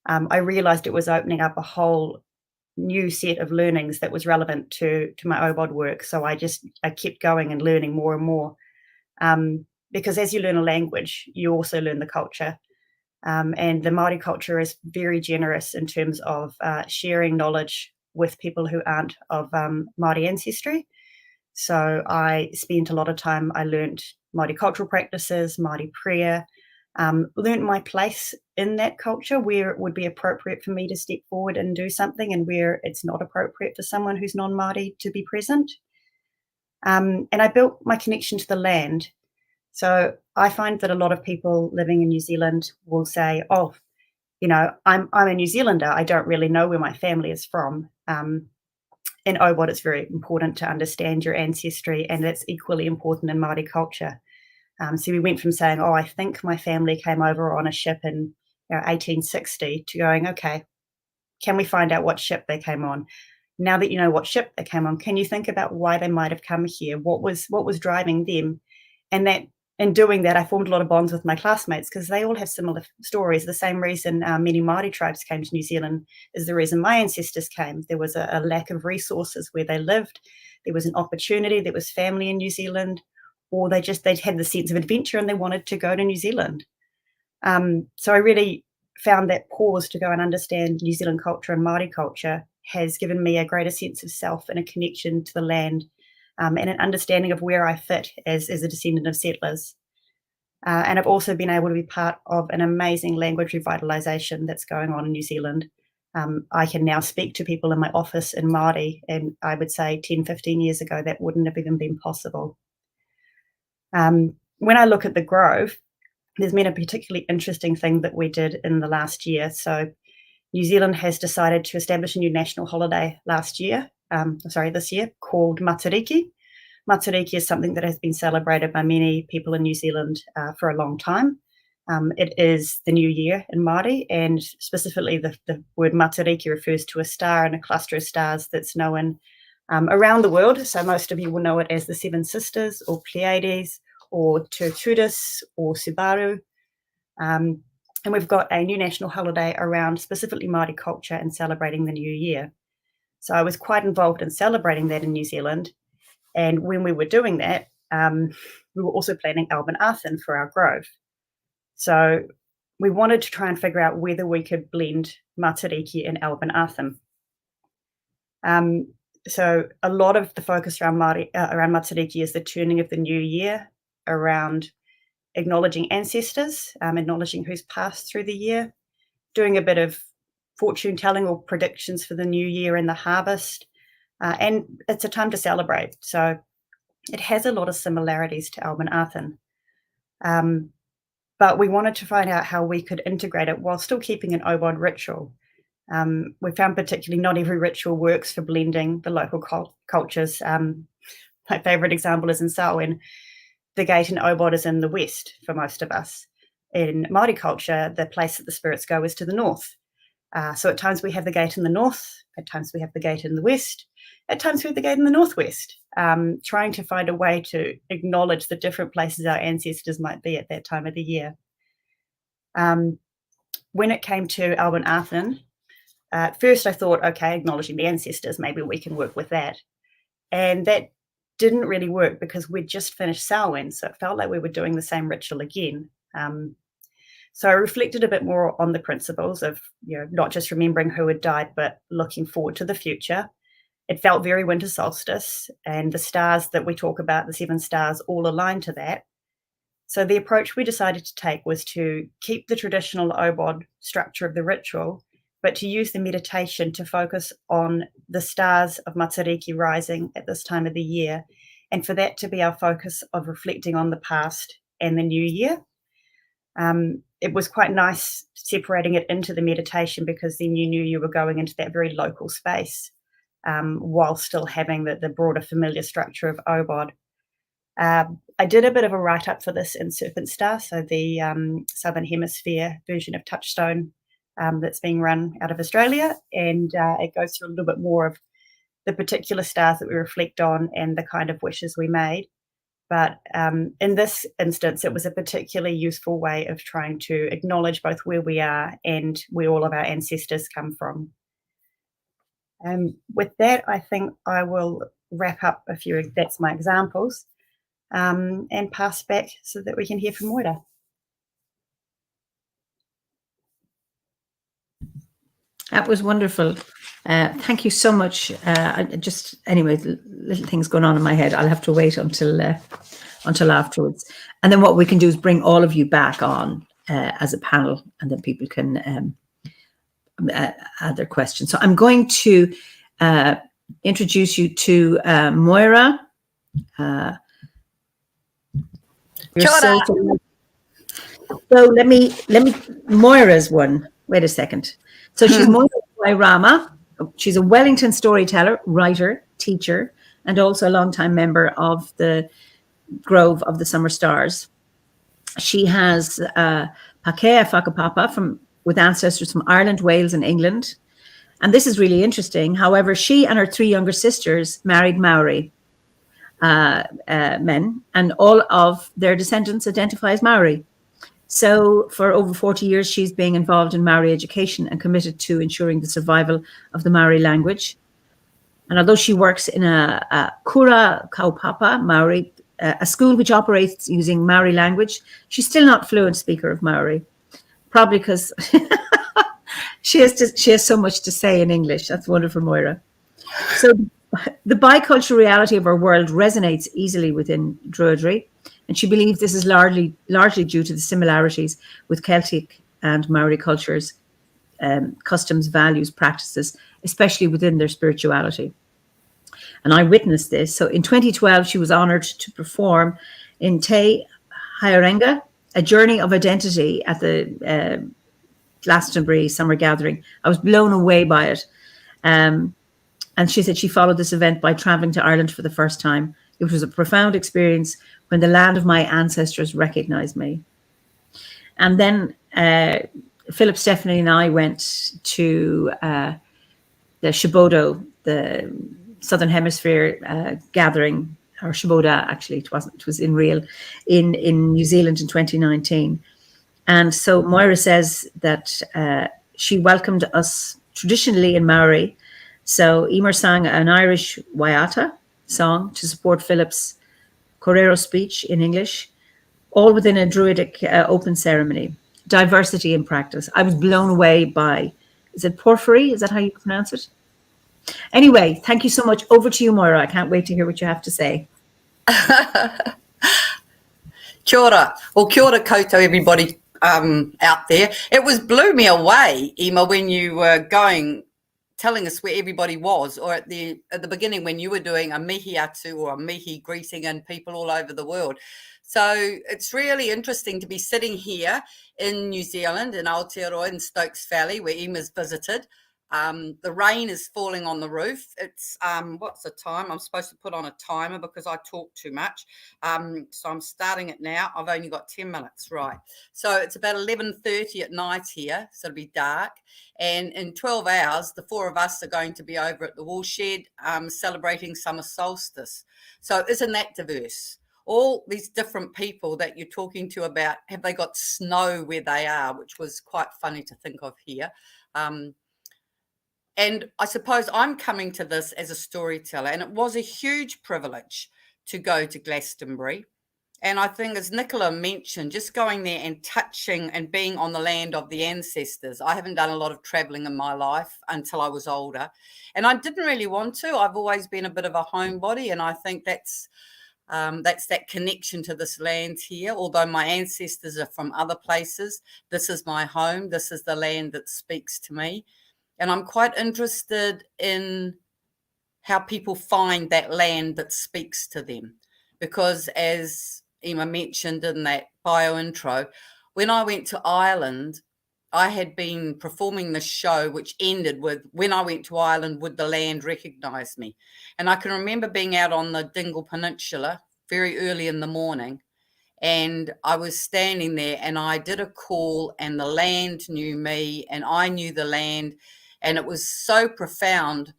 I realised it was opening up a whole new set of learnings that was relevant to my OBOD work. So I kept going and learning more and more, because as you learn a language, you also learn the culture. And the Māori culture is very generous in terms of sharing knowledge with people who aren't of Māori ancestry. So I spent a lot of time, I learned Māori cultural practices, Māori prayer, learned my place in that culture, where it would be appropriate for me to step forward and do something and where it's not appropriate for someone who's non-Māori to be present. And I built my connection to the land. So I find that a lot of people living in New Zealand will say, oh, you know, I'm a New Zealander. I don't really know where my family is from. In OBOD, it's very important to understand your ancestry, and that's equally important in Māori culture. So we went from saying, oh, I think my family came over on a ship in 1860 to going, okay, can we find out what ship they came on? Now that you know what ship they came on, can you think about why they might have come here? What was driving them? And that in doing that, I formed a lot of bonds with my classmates because they all have similar stories. The same reason many Māori tribes came to New Zealand is the reason my ancestors came. There was a lack of resources where they lived. There was an opportunity. There was family in New Zealand, or they'd had the sense of adventure and they wanted to go to New Zealand. So I really found that pause to go and understand New Zealand culture and Māori culture has given me a greater sense of self and a connection to the land, and an understanding of where I fit as a descendant of settlers. And I've also been able to be part of an amazing language revitalisation that's going on in New Zealand. I can now speak to people in my office in Māori, and I would say 10, 15 years ago, that wouldn't have even been possible. When I look at the Grove, there's been a particularly interesting thing that we did in the last year. So New Zealand has decided to establish a new national holiday this year, called Matariki. Matariki is something that has been celebrated by many people in New Zealand for a long time. It is the new year in Māori, and specifically the word Matariki refers to a star and a cluster of stars that's known around the world. So most of you will know it as the Seven Sisters, or Pleiades, or Turturus, or Subaru. And we've got a new national holiday around specifically Māori culture and celebrating the new year. So I was quite involved in celebrating that in New Zealand. And when we were doing that, we were also planning Aotearoa for our Grove. So we wanted to try and figure out whether we could blend Matariki and Aotearoa. So a lot of the focus around Matariki is the turning of the new year, around acknowledging ancestors, acknowledging who's passed through the year, doing a bit of fortune telling or predictions for the new year and the harvest. And it's a time to celebrate. So it has a lot of similarities to Aotearoa. But we wanted to find out how we could integrate it while still keeping an OBOD ritual. We found particularly not every ritual works for blending the local cultures. My favourite example is in Samhain. The gate in OBOD is in the west for most of us. In Māori culture, the place that the spirits go is to the north. So at times we have the gate in the north, at times we have the gate in the west, at times we have the gate in the northwest, trying to find a way to acknowledge the different places our ancestors might be at that time of the year. When it came to Aotearoa, at first I thought, okay, acknowledging the ancestors, maybe we can work with that. And that didn't really work because we'd just finished Samhain, so it felt like we were doing the same ritual again. So I reflected a bit more on the principles of, not just remembering who had died, but looking forward to the future. It felt very winter solstice, and the stars that we talk about, the 7 stars, all aligned to that. So the approach we decided to take was to keep the traditional OBOD structure of the ritual, but to use the meditation to focus on the stars of Matariki rising at this time of the year, and for that to be our focus of reflecting on the past and the new year. It was quite nice separating it into the meditation, because then you knew you were going into that very local space, while still having the broader familiar structure of OBOD. I did a bit of a write-up for this in Serpent Star, so the Southern Hemisphere version of Touchstone that's being run out of Australia, and it goes through a little bit more of the particular stars that we reflect on and the kind of wishes we made. But in this instance, it was a particularly useful way of trying to acknowledge both where we are and where all of our ancestors come from. With that, I think I will wrap up a few, that's my examples, and pass back so that we can hear from Moira. That was wonderful. Thank you so much. Just anyway, little things going on in my head. I'll have to wait until afterwards. And then what we can do is bring all of you back on as a panel, and then people can add their questions. So I'm going to introduce you to Moira. So let me Moira's one. Wait a second. So she's Moira Wairama. She's a Wellington storyteller, writer, teacher, and also a longtime member of the Grove of the Summer Stars. She has Pakea Whakapapa with ancestors from Ireland, Wales, and England. And this is really interesting. However, she and her 3 younger sisters married Maori men, and all of their descendants identify as Maori. So for over 40 years, she's been involved in Maori education and committed to ensuring the survival of the Maori language. And although she works in a Kura Kaupapa Maori, a school which operates using Maori language, she's still not fluent speaker of Maori, probably because she has so much to say in English. That's wonderful, Moira. So the bicultural reality of our world resonates easily within Druidry, and she believes this is largely due to the similarities with Celtic and Maori cultures, customs, values, practices, especially within their spirituality. And I witnessed this. So in 2012, she was honoured to perform in Te Haerenga, a journey of identity at the Glastonbury Summer Gathering. I was blown away by it. And she said she followed this event by travelling to Ireland for the first time. It was a profound experience when the land of my ancestors recognised me. And then Philip, Stephanie and I went to the Shibodo, the Southern Hemisphere gathering, or Shiboda actually, it was in real, in New Zealand in 2019. And so Moira says that she welcomed us traditionally in Maori. So Emer sang an Irish Waiata song to support Philip's Korero speech in English, all within a Druidic open ceremony. Diversity in practice. I was blown away by, is it porphyry? Is that how you pronounce it? Anyway, thank you so much. Over to you, Moira. I can't wait to hear what you have to say. Kia ora. Well, kia ora koutou, everybody out there. It blew me away, Emma, when you were telling us where everybody was, or at the beginning when you were doing a mihi atu or a mihi greeting and people all over the world. So it's really interesting to be sitting here in New Zealand, in Aotearoa, in Stokes Valley, where Emma's visited. The rain is falling on the roof. It's what's the time? I'm supposed to put on a timer because I talk too much. So I'm starting it now. I've only got 10 minutes, right? So it's about 11:30 at night here, so it'll be dark. And in 12 hours, the 4 of us are going to be over at the woolshed celebrating summer solstice. So isn't that diverse? All these different people that you're talking to about, have they got snow where they are, which was quite funny to think of here. And I suppose I'm coming to this as a storyteller, and it was a huge privilege to go to Glastonbury. And I think, as Nicola mentioned, just going there and touching and being on the land of the ancestors. I haven't done a lot of traveling in my life until I was older, and I didn't really want to. I've always been a bit of a homebody, and I think that's that connection to this land here. Although my ancestors are from other places, this is my home. This is the land that speaks to me. And I'm quite interested in how people find that land that speaks to them. Because as Emma mentioned in that bio intro, when I went to Ireland, I had been performing this show, which ended with, when I went to Ireland, would the land recognise me? And I can remember being out on the Dingle Peninsula very early in the morning, and I was standing there and I did a call and the land knew me and I knew the land, and it was so profound.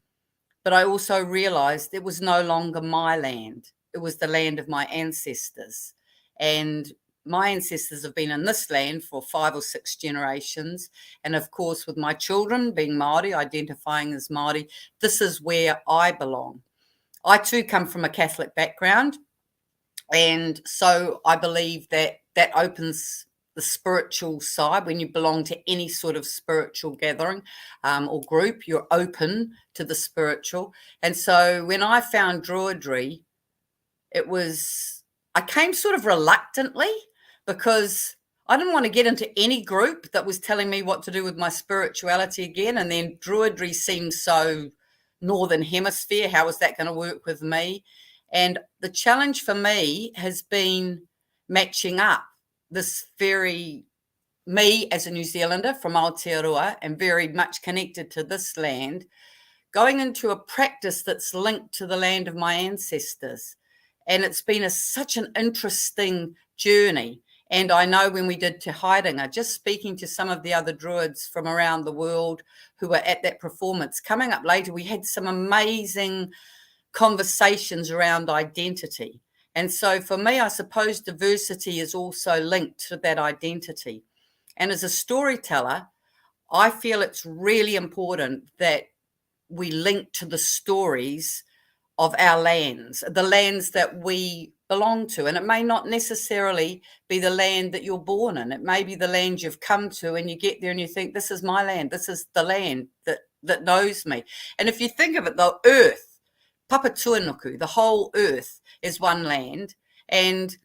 But I also realised it was no longer my land. It was the land of my ancestors. And my ancestors have been in this land for 5 or 6 generations. And of course, with my children being Māori, identifying as Māori, this is where I belong. I too come from a Catholic background. And so I believe that that opens the spiritual side. When you belong to any sort of spiritual gathering or group, you're open to the spiritual. And so when I found Druidry, I came sort of reluctantly, because I didn't want to get into any group that was telling me what to do with my spirituality again. And then Druidry seemed so Northern Hemisphere. How was that going to work with me? And the challenge for me has been matching up this very, me as a New Zealander from Aotearoa and very much connected to this land, going into a practice that's linked to the land of my ancestors. And it's been such an interesting journey. And I know when we did Te Haerenga, just speaking to some of the other Druids from around the world who were at that performance, coming up later, we had some amazing conversations around identity. And so for me, I suppose diversity is also linked to that identity. And as a storyteller, I feel it's really important that we link to the stories of our lands, the lands that we belong to. And it may not necessarily be the land that you're born in. It may be the land you've come to, and you get there and you think, this is my land. This is the land that knows me. And if you think of it, the earth, Papatuanuku, the whole earth is one land. And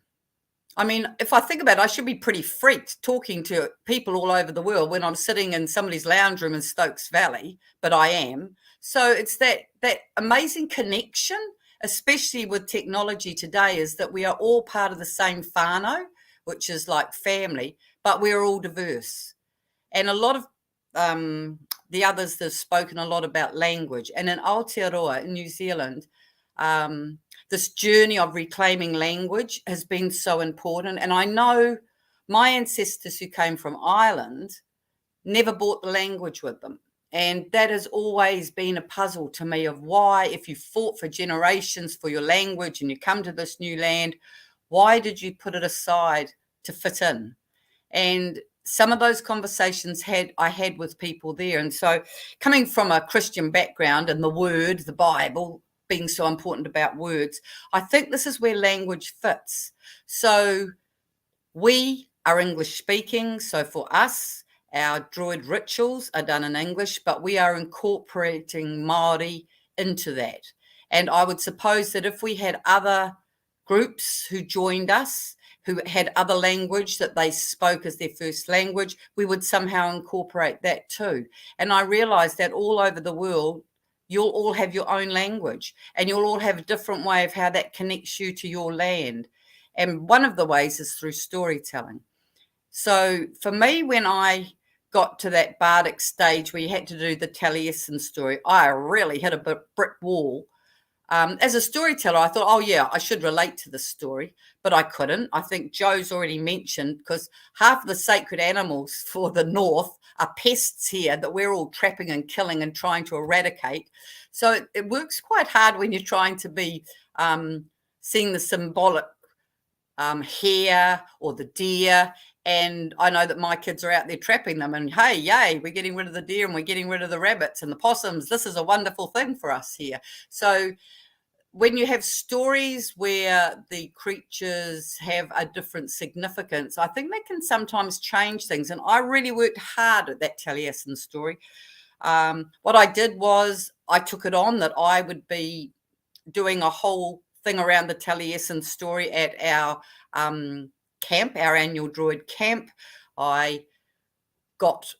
I mean, if I think about it, I should be pretty freaked talking to people all over the world when I'm sitting in somebody's lounge room in Stokes Valley, but I am. So it's that amazing connection, especially with technology today, is that we are all part of the same whānau, which is like family, but we're all diverse. And a lot of the others have spoken a lot about language. And in Aotearoa, in New Zealand, this journey of reclaiming language has been so important. And I know my ancestors who came from Ireland never brought the language with them. And that has always been a puzzle to me of why, if you fought for generations for your language and you come to this new land, why did you put it aside to fit in? And some of those conversations I had with people there. And so coming from a Christian background and the word, the Bible, being so important about words, I think this is where language fits. So we are English speaking. So for us, our Druid rituals are done in English, but we are incorporating Māori into that. And I would suppose that if we had other groups who joined us, who had other language that they spoke as their first language, we would somehow incorporate that too. And I realized that all over the world, you'll all have your own language and you'll all have a different way of how that connects you to your land. And one of the ways is through storytelling. So for me, when I got to that bardic stage where you had to do the Taliesin story, I really hit a brick wall. As a storyteller, I thought, oh, yeah, I should relate to this story, but I couldn't. I think Joe's already mentioned, because half of the sacred animals for the North are pests here that we're all trapping and killing and trying to eradicate. So it works quite hard when you're trying to be seeing the symbolic hare or the deer. And I know that my kids are out there trapping them and, hey, yay, we're getting rid of the deer and we're getting rid of the rabbits and the possums. This is a wonderful thing for us here. So when you have stories where the creatures have a different significance, I think that can sometimes change things. And I really worked hard at that Taliesin story. What I did was I took it on that I would be doing a whole thing around the Taliesin story at our camp, our annual Druid camp. I got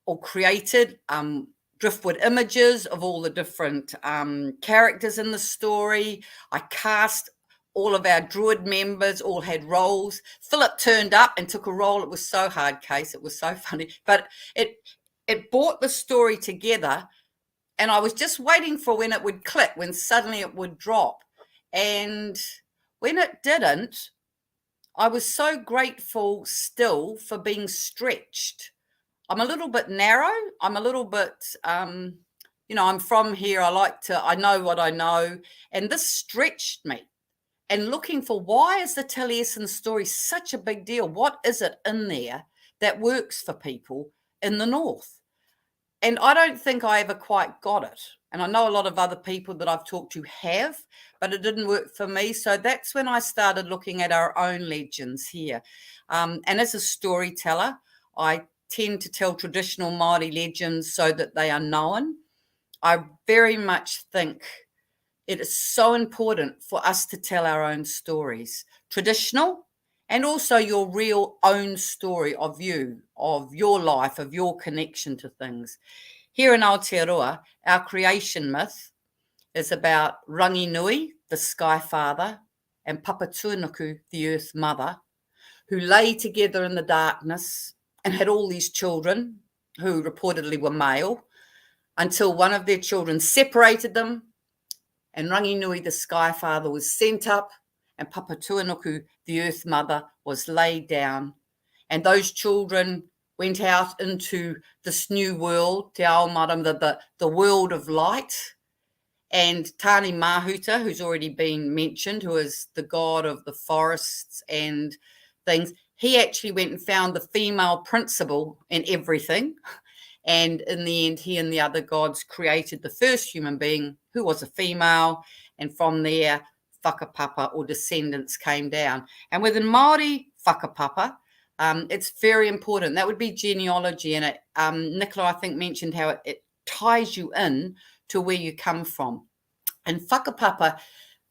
or created driftwood images of all the different characters in the story. I cast all of our Druid members, all had roles. Philip turned up and took a role. It was so hard, Case. It was so funny. But it brought the story together, and I was just waiting for when it would click, when suddenly it would drop. And when it didn't, I was so grateful still for being stretched. I'm a little bit narrow. I'm a little bit, I'm from here. I know what I know. And this stretched me. And looking for, why is the Taliesin story such a big deal? What is it in there that works for people in the north? And I don't think I ever quite got it. And I know a lot of other people that I've talked to have, but it didn't work for me. So that's when I started looking at our own legends here. And as a storyteller, I tend to tell traditional Māori legends so that they are known. I very much think it is so important for us to tell our own stories, traditional, and also your real own story of you, of your life, of your connection to things. Here in Aotearoa, our creation myth is about Ranginui, the Sky Father, and Papatuanuku, the Earth Mother, who lay together in the darkness and had all these children who reportedly were male, until one of their children separated them, and Ranginui, the Sky Father, was sent up, and Papatuanuku, the Earth Mother, was laid down. And those children went out into this new world, Te Ao Maram, the world of light. And Tani Mahuta, who's already been mentioned, who is the god of the forests and things, he actually went and found the female principle in everything. And in the end, he and the other gods created the first human being, who was a female. And from there, whakapapa or descendants came down. And within Māori whakapapa, it's very important. That would be genealogy. And Nicola, I think, mentioned how it ties you in to where you come from. And whakapapa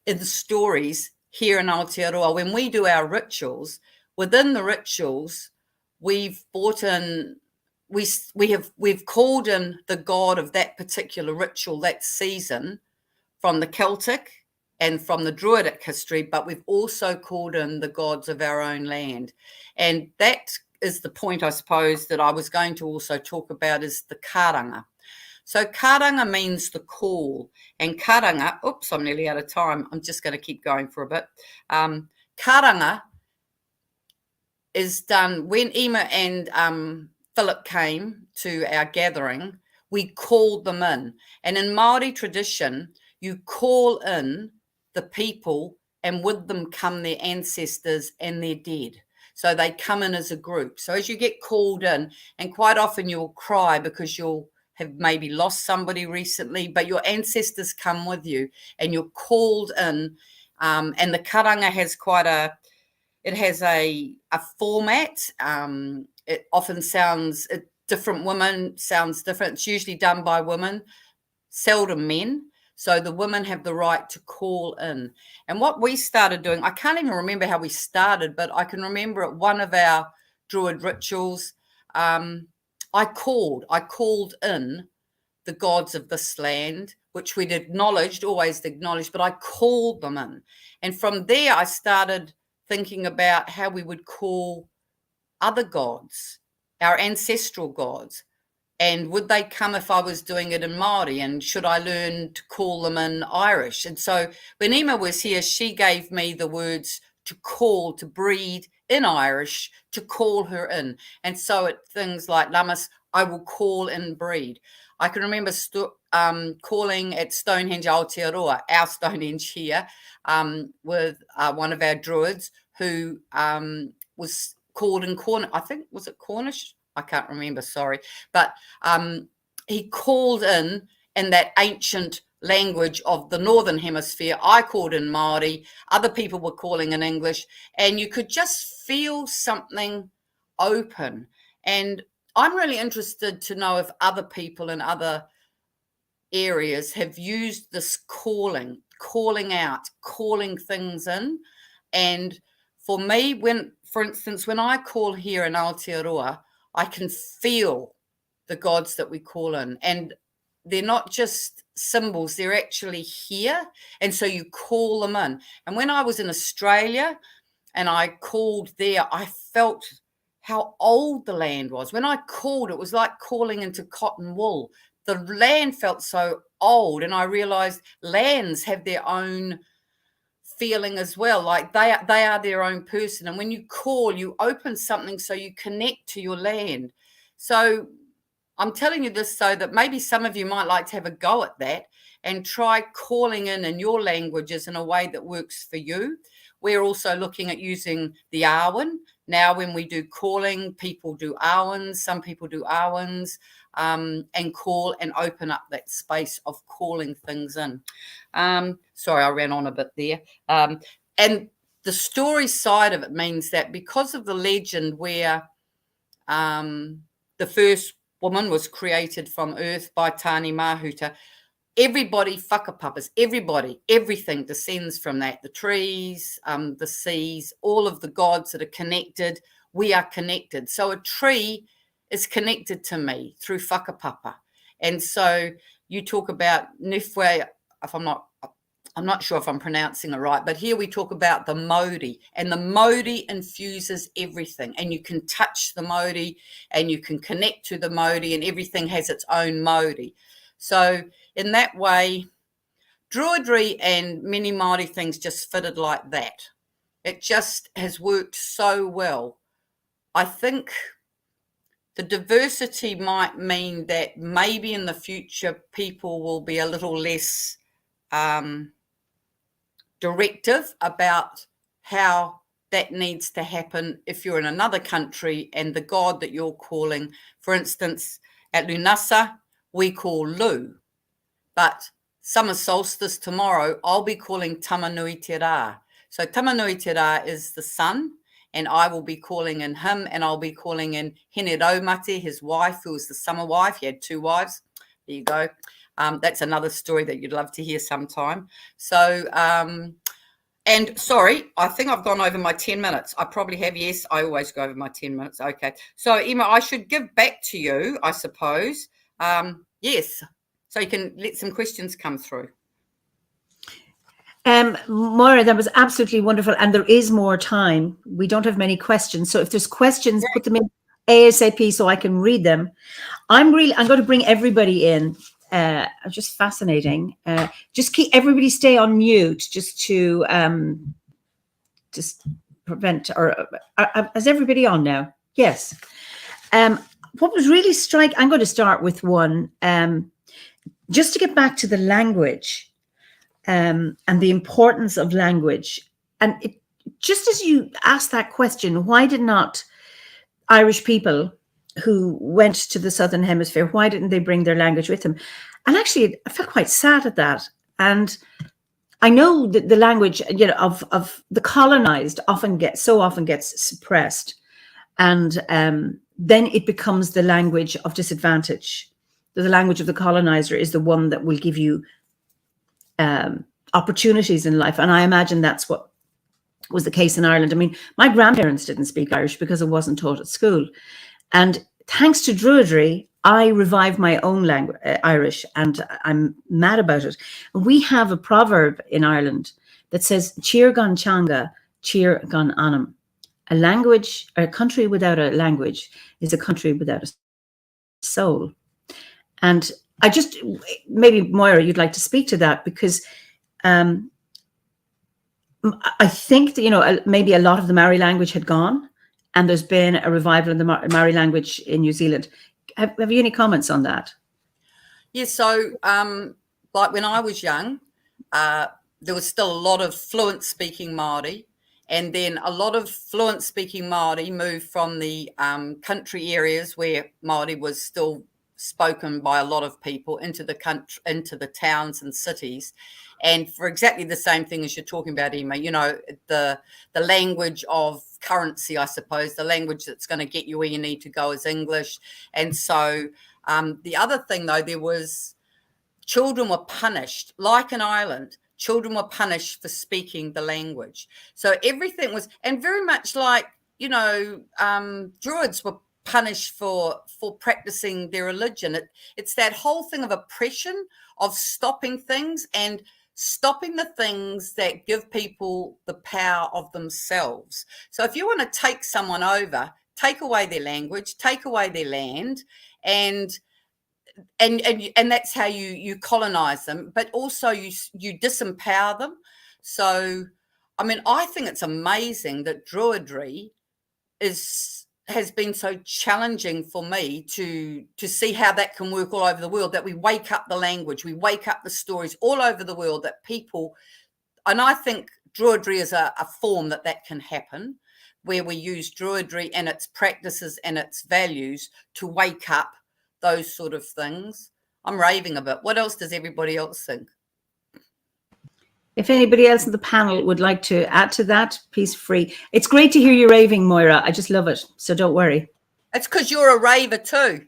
in the stories here in Aotearoa, when we do our rituals, within the rituals, we've brought in, we've called in the god of that particular ritual that season from the Celtic and from the Druidic history, but we've also called in the gods of our own land. And that is the point, I suppose, that I was going to also talk about, is the karanga. So karanga means the call, and karanga, oops, I'm nearly out of time. I'm just going to keep going for a bit. Karanga is done when Emma and Philip came to our gathering. We called them in, and in Māori tradition, you call in the people, and with them come their ancestors and their dead. So they come in as a group. So as you get called in, and quite often you'll cry because you'll have maybe lost somebody recently, but your ancestors come with you and you're called in. And the karanga has a format. It often sounds, different women sounds different. It's usually done by women, seldom men. So the women have the right to call in. And what we started doing, I can't even remember how we started, but I can remember at one of our Druid rituals, I called in the gods of this land, which we'd always acknowledged, but I called them in. And from there, I started thinking about how we would call other gods, our ancestral gods. And would they come if I was doing it in Māori? And should I learn to call them in Irish? And so when Emma was here, she gave me the words to call, to breed in Irish, to call her in. And so at things like Lamas, I will call and breed. I can remember calling at Stonehenge Aotearoa, our Stonehenge here, with one of our Druids who was called in Cornish. I think, was it Cornish? I can't remember, sorry. But he called in that ancient language of the Northern Hemisphere. I called in Māori. Other people were calling in English. And you could just feel something open. And I'm really interested to know if other people in other areas have used this calling out, calling things in. And for me, for instance, when I call here in Aotearoa, I can feel the gods that we call in. And they're not just symbols, they're actually here. And so you call them in. And when I was in Australia and I called there, I felt how old the land was. When I called, it was like calling into cotton wool. The land felt so old, and I realized lands have their own feeling as well, like they are their own person. And when you call, you open something so you connect to your land. So I'm telling you this so that maybe some of you might like to have a go at that and try calling in your languages in a way that works for you. We're also looking at using the Awen. Now, when we do calling, people do Awens, some people do Awens, and call and open up that space of calling things in. Sorry, I ran on a bit there. And the story side of it means that because of the legend where the first woman was created from earth by Tani Mahuta, everybody whakapapas, everything descends from that. The trees, the seas, all of the gods that are connected, we are connected. So a tree is connected to me through whakapapa. And so you talk about Nifwe, I'm not sure if I'm pronouncing it right, but here we talk about the Modi, and the Modi infuses everything, and you can touch the Modi and you can connect to the Modi, and everything has its own Modi. So in that way, Druidry and many Māori things just fitted like that. It just has worked so well. I think the diversity might mean that maybe in the future people will be a little less directive about how that needs to happen if you're in another country and the god that you're calling, for instance, at Lunasa, we call Lu, but summer solstice tomorrow, I'll be calling Tamanui Te Rā. So Tamanui Te Rā is the sun, and I will be calling in him, and I'll be calling in Hene Raumate, his wife, who was the summer wife. He had 2 wives. There you go. That's another story that you'd love to hear sometime. So, and sorry, I think I've gone over my 10 minutes. I probably have, yes. I always go over my 10 minutes. Okay. So, Emma, I should give back to you, I suppose. Yes. So you can let some questions come through. Moira, that was absolutely wonderful. And there is more time. We don't have many questions. So if there's questions, put them in ASAP so I can read them. I'm going to bring everybody in. Just fascinating. Just keep everybody stay on mute just to just prevent, or is everybody on now? Yes. What was really striking, I'm going to start with one, just to get back to the language. And the importance of language. And just as you asked that question, why did not Irish people who went to the Southern Hemisphere, why didn't they bring their language with them? And actually, I felt quite sad at that. And I know that the language, of the colonized often gets suppressed. And then it becomes the language of disadvantage. The language of the colonizer is the one that will give you opportunities in life. And I imagine that's what was the case in Ireland. I mean, my grandparents didn't speak Irish because it wasn't taught at school. And thanks to Druidry, I revived my own language, Irish, and I'm mad about it. We have a proverb in Ireland that says, "Cheer gan changa, cheer gan anam." A country without a language is a country without a soul. And maybe Moira, you'd like to speak to that, because I think that, maybe a lot of the Maori language had gone, and there's been a revival in the Maori language in New Zealand. Have you any comments on that? Yeah, so like when I was young, there was still a lot of fluent speaking Māori, and then a lot of fluent speaking Māori moved from the country areas where Māori was still spoken by a lot of people into the country, into the towns and cities, and for exactly the same thing as you're talking about, Emma, the language of currency, I suppose, the language that's going to get you where you need to go is English. And so the other thing, though, there was children were punished, like in Ireland, children were punished for speaking the language. So everything was, and very much like, Druids were punished for practicing their religion. It's that whole thing of oppression, of stopping things and stopping the things that give people the power of themselves. So if you want to take someone over, take away their language, take away their land, and that's how you colonize them, but also you disempower them. So I mean, I think it's amazing that Druidry has been so challenging for me to see how that can work all over the world, that we wake up the language, we wake up the stories all over the world, that people, and I think Druidry is a form that can happen, where we use Druidry and its practices and its values to wake up those sort of things. I'm raving a bit. What else does everybody else think? If anybody else in the panel would like to add to that, please free. It's great to hear you raving, Moira. I just love it. So don't worry. It's because you're a raver too.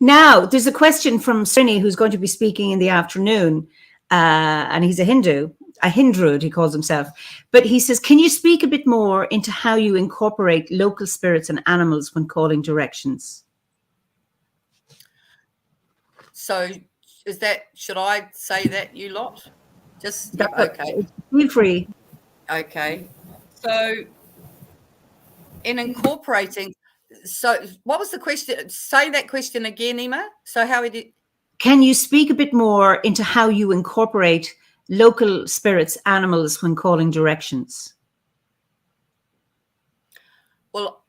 Now, there's a question from Srini, who's going to be speaking in the afternoon. And he's a Hindroid, he calls himself. But he says, can you speak a bit more into how you incorporate local spirits and animals when calling directions? So should I say that, you lot? Just, okay. Feel free. Okay. So in incorporating, so what was the question? Say that question again, Emma. So how we did. Can you speak a bit more into how you incorporate local spirits, animals when calling directions? Well,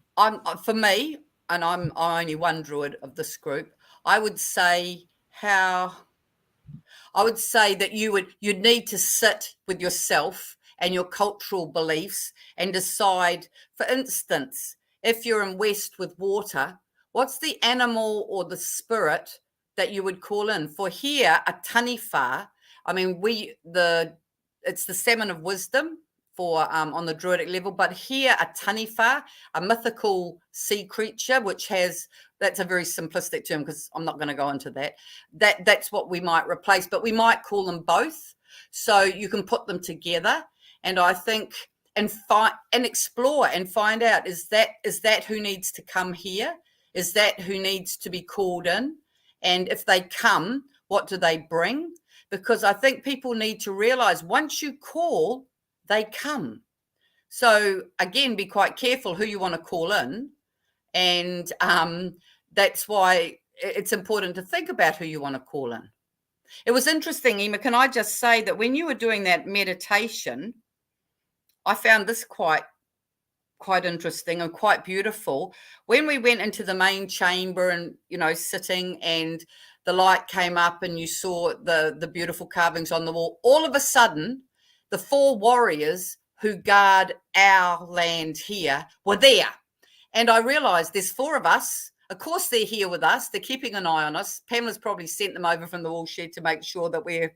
for me, and I'm only one Druid of this group, I would say that you'd need to sit with yourself and your cultural beliefs and decide, for instance, if you're in West with water, what's the animal or the spirit that you would call in? For here, a taniwha, I mean, it's the salmon of wisdom for on the Druidic level, but here a taniwha, a mythical sea creature, that's a very simplistic term because I'm not going to go into that. That's what we might replace, but we might call them both. So you can put them together, and I think and explore and find out, is that who needs to come here? Is that who needs to be called in? And if they come, what do they bring? Because I think people need to realize once you call, they come. So again, be quite careful who you want to call in. And that's why it's important to think about who you want to call in. It was interesting, Emma, can I just say that when you were doing that meditation, I found this quite interesting and quite beautiful. When we went into the main chamber and, sitting, and the light came up and you saw the beautiful carvings on the wall, all of a sudden, the 4 warriors who guard our land here were there. And I realized there's 4 of us. Of course, they're here with us. They're keeping an eye on us. Pamela's probably sent them over from the wool shed to make sure that we're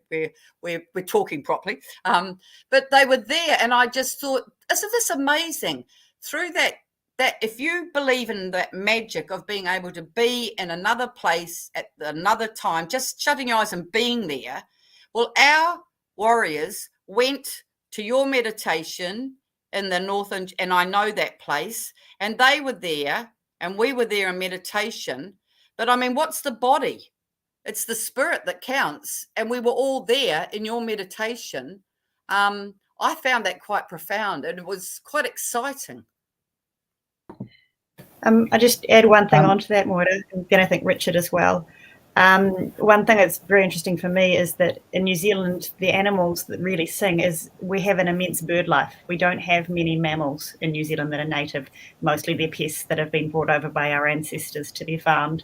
talking properly. But they were there, and I just thought, isn't this amazing? Through that if you believe in that magic of being able to be in another place at another time, just shutting your eyes and being there, well, our warriors went to your meditation in the north, and I know that place, and they were there, and we were there in meditation. But I mean, what's the body? It's the spirit that counts, and we were all there in your meditation. I found that quite profound, and it was quite exciting. I just add one thing onto that, Moira, and then I think Richard as well. One thing that's very interesting for me is that in New Zealand, the animals that really sing is we have an immense bird life. We don't have many mammals in New Zealand that are native. Mostly they're pests that have been brought over by our ancestors to be farmed.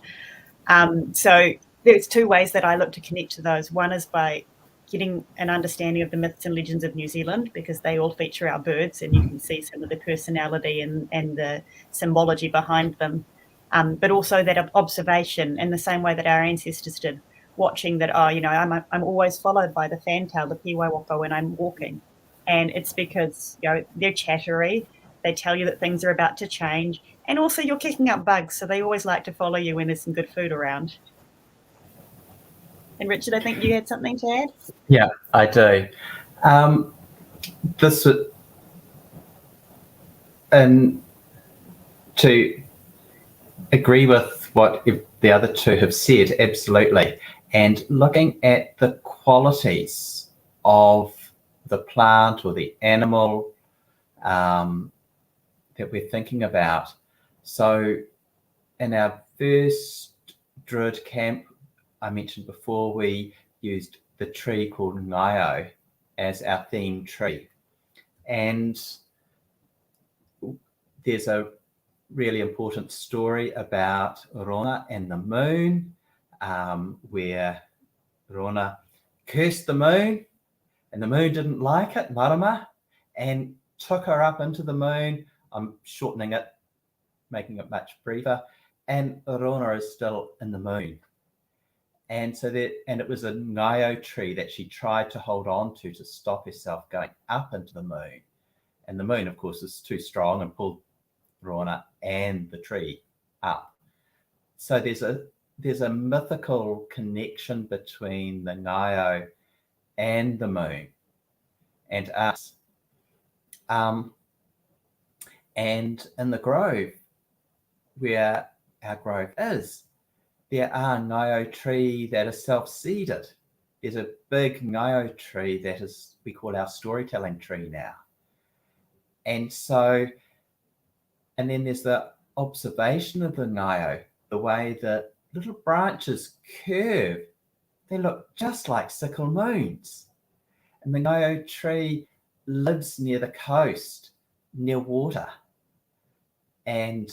So there's 2 ways that I look to connect to those. One is by getting an understanding of the myths and legends of New Zealand, because they all feature our birds, and you can see some of the personality and the symbology behind them. But also that observation in the same way that our ancestors did, watching that, I'm always followed by the fantail, the piwaiwaka, when I'm walking. And it's because, they're chattery, they tell you that things are about to change, and also you're kicking up bugs, so they always like to follow you when there's some good food around. And Richard, I think you had something to add? Yeah, I do. agree with what the other two have said, absolutely. And looking at the qualities of the plant or the animal that we're thinking about. So in our first Druid camp, I mentioned before, we used the tree called Ngaio as our theme tree. And there's a really important story about Rona and the moon, where Rona cursed the moon, and the moon didn't like it, Marama, and took her up into the moon. I'm shortening it, making it much briefer, and Rona is still in the moon. And so it was a Ngaio tree that she tried to hold on to stop herself going up into the moon. And the moon, of course, is too strong and pulled Rona and the tree up. So there's a mythical connection between the Ngaio and the moon and us. And in the grove, where our grove is, there are Ngaio tree that are self-seeded. There's a big Ngaio tree that we call our storytelling tree now. And then there's the observation of the Ngaio, the way the little branches curve. They look just like sickle moons. And the Ngaio tree lives near the coast, near water. And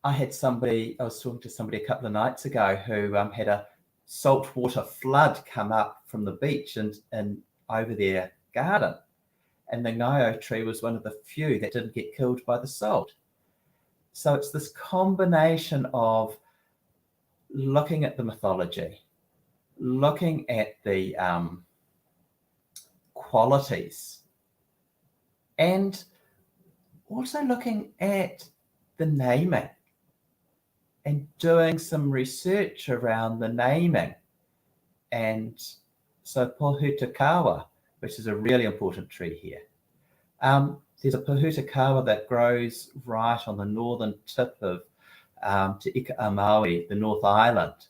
I was talking to somebody a couple of nights ago who had a saltwater flood come up from the beach and over their garden. And the Ngaio tree was one of the few that didn't get killed by the salt. So it's this combination of looking at the mythology, looking at the qualities, and also looking at the naming and doing some research around the naming. And so Pohutakawa, which is a really important tree here. There's a Pohutakawa that grows right on the northern tip of Te Ika-a-Maui, the North Island.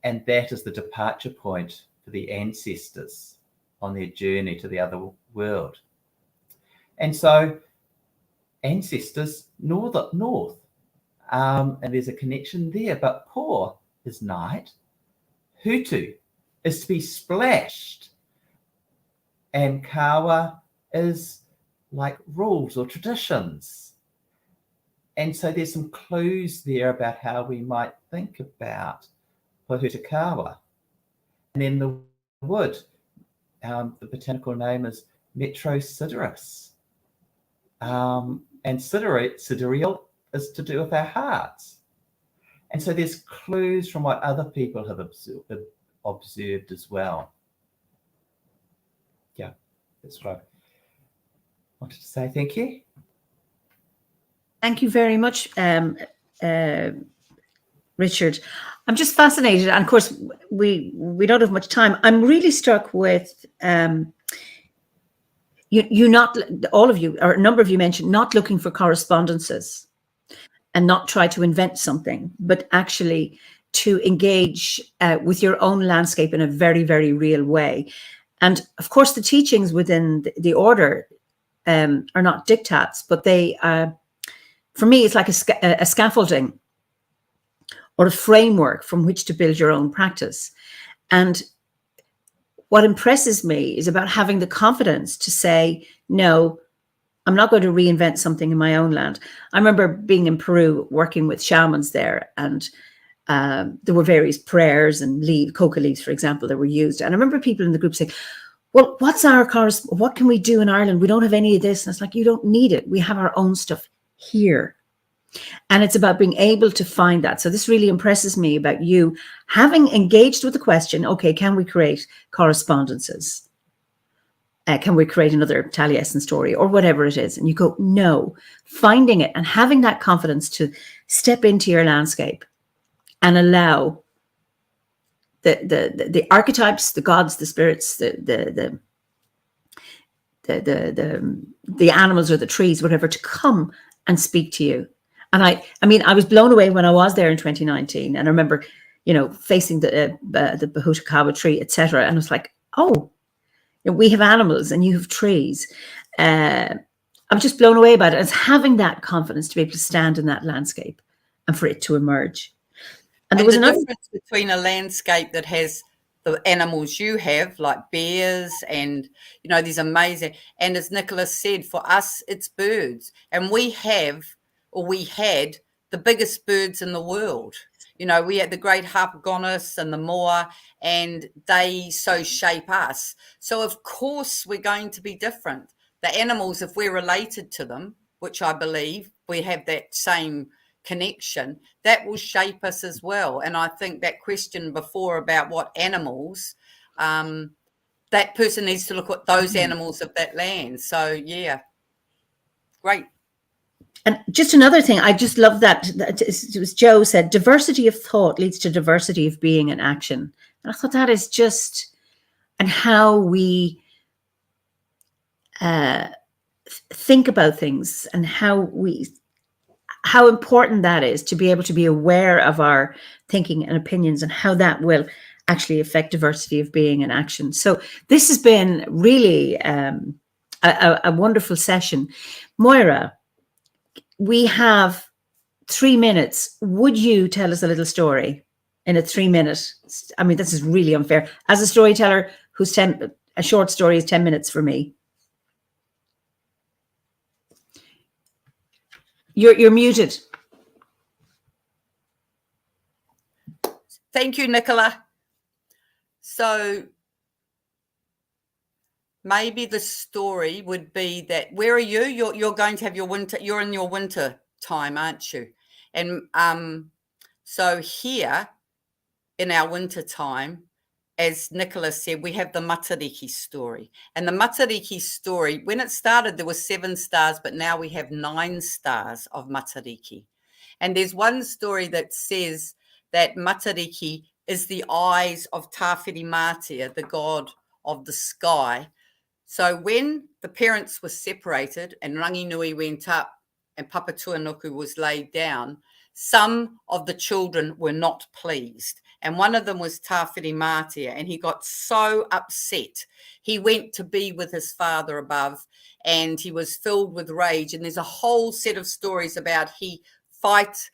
And that is the departure point for the ancestors on their journey to the other world. And so ancestors, north. And there's a connection there, but Po is night. Hutu is to be splashed. And Kawa is like rules or traditions. And so there's some clues there about how we might think about Pohutakawa. And then the wood, the botanical name is Metrosideros. And sidereal is to do with our hearts. And so there's clues from what other people have observed as well. Yeah, that's what I wanted to say. Thank you. Thank you very much, Richard. I'm just fascinated, and of course, we don't have much time. I'm really struck with you not, all of you, or a number of you mentioned not looking for correspondences and not try to invent something, but actually to engage with your own landscape in a very, very real way. And of course, the teachings within the order are not diktats, but they, for me, it's like a scaffolding or a framework from which to build your own practice. And what impresses me is about having the confidence to say, no, I'm not going to reinvent something in my own land. I remember being in Peru, working with shamans there, and there were various prayers and coca leaves, for example, that were used. And I remember people in the group saying, well, what can we do in Ireland? We don't have any of this. And it's like, you don't need it. We have our own stuff here. And it's about being able to find that. So this really impresses me about you having engaged with the question, okay, can we create correspondences? Can we create another Taliesin story or whatever it is? And you go, no, finding it and having that confidence to step into your landscape and allow the archetypes, the gods, the spirits, the animals or the trees, whatever, to come and speak to you. And I mean, I was blown away when I was there in 2019, and I remember, facing the Aotearoa tree, etc. And I was like, oh, we have animals and you have trees. I'm just blown away about it. It's having that confidence to be able to stand in that landscape and for it to emerge. And there was another difference between a landscape that has the animals you have, like bears and, these amazing, and as Nicholas said, for us, it's birds. And we had the biggest birds in the world. We had the great harpagonus and the moa, and they so shape us. So, of course, we're going to be different. The animals, if we're related to them, which I believe we have that same connection, that will shape us as well. And I think that question before about what animals, that person needs to look at those animals of that land. So, yeah, great. And just another thing, I just love that it was Joe said, diversity of thought leads to diversity of being and action. And I thought that is just, and how we think about things and how important that is to be able to be aware of our thinking and opinions and how that will actually affect diversity of being and action. So this has been really a wonderful session. Moira, we have 3 minutes. Would you tell us a little story in a 3 minute? I mean, this is really unfair. As a storyteller, a short story is 10 minutes for me. You're muted. Thank you, Nicola. So maybe the story would be that, where are you? You're going to have your winter, you're in your winter time, aren't you? And so here in our winter time, as Nicola said, we have the Matariki story. And the Matariki story, when it started, there were 7 stars, but now we have 9 stars of Matariki. And there's one story that says that Matariki is the eyes of Tawhiri Mātea, the god of the sky. So when the parents were separated and Ranginui went up and Papatuanuku was laid down, some of the children were not pleased. And one of them was Tawhiri Mātea, and he got so upset. He went to be with his father above, and he was filled with rage. And there's a whole set of stories about he fights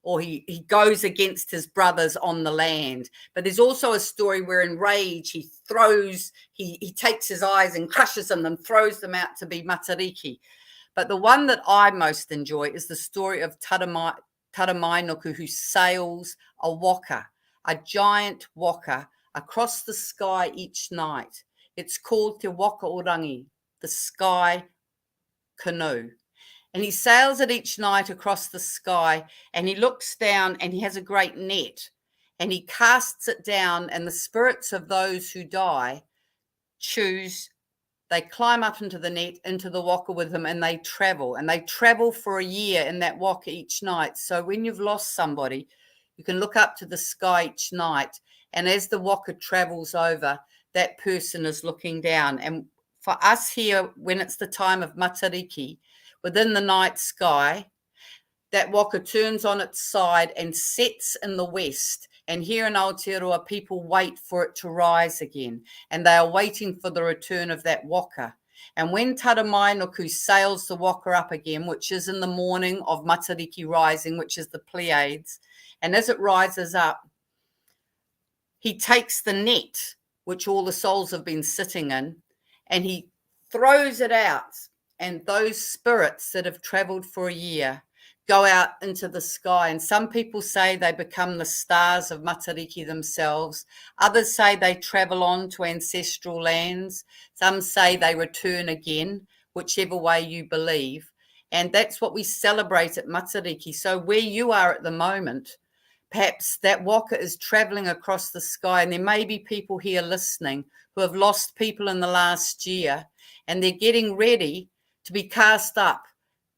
or he goes against his brothers on the land. But there's also a story where in rage he takes his eyes and crushes them and throws them out to be Matariki. But the one that I most enjoy is the story of Taramainoku, who sails a waka, a giant waka, across the sky each night. It's called Te Waka Orangi, the sky canoe. And he sails it each night across the sky, and he looks down and he has a great net, and he casts it down, and the spirits of those who die they climb up into the net, into the waka with him, and they travel for a year in that waka each night. So when you've lost somebody, you can look up to the sky each night, and as the waka travels over, that person is looking down. And for us here, when it's the time of Matariki, within the night sky, that waka turns on its side and sets in the west. And here in Aotearoa, people wait for it to rise again, and they are waiting for the return of that waka. And when Taramainoku sails the waka up again, which is in the morning of Matariki rising, which is the Pleiades, and as it rises up, he takes the net, which all the souls have been sitting in, and he throws it out. And those spirits that have traveled for a year go out into the sky. And some people say they become the stars of Matariki themselves. Others say they travel on to ancestral lands. Some say they return again, whichever way you believe. And that's what we celebrate at Matariki. So where you are at the moment, perhaps that waka is traveling across the sky, and there may be people here listening who have lost people in the last year, and they're getting ready to be cast up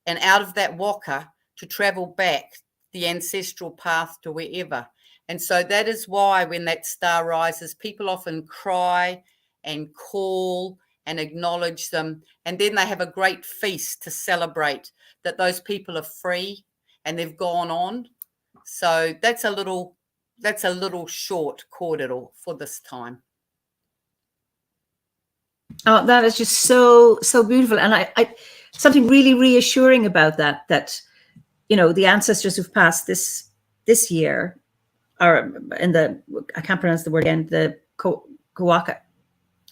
and out of that waka to travel back the ancestral path to wherever. And so that is why when that star rises, people often cry and call and acknowledge them. And then they have a great feast to celebrate that those people are free and they've gone on. So that's a little short kōrero for this time. Oh, that is just so beautiful. And I something really reassuring about that, you know, the ancestors who've passed this year are in the, I can't pronounce the word again, the Kawaka.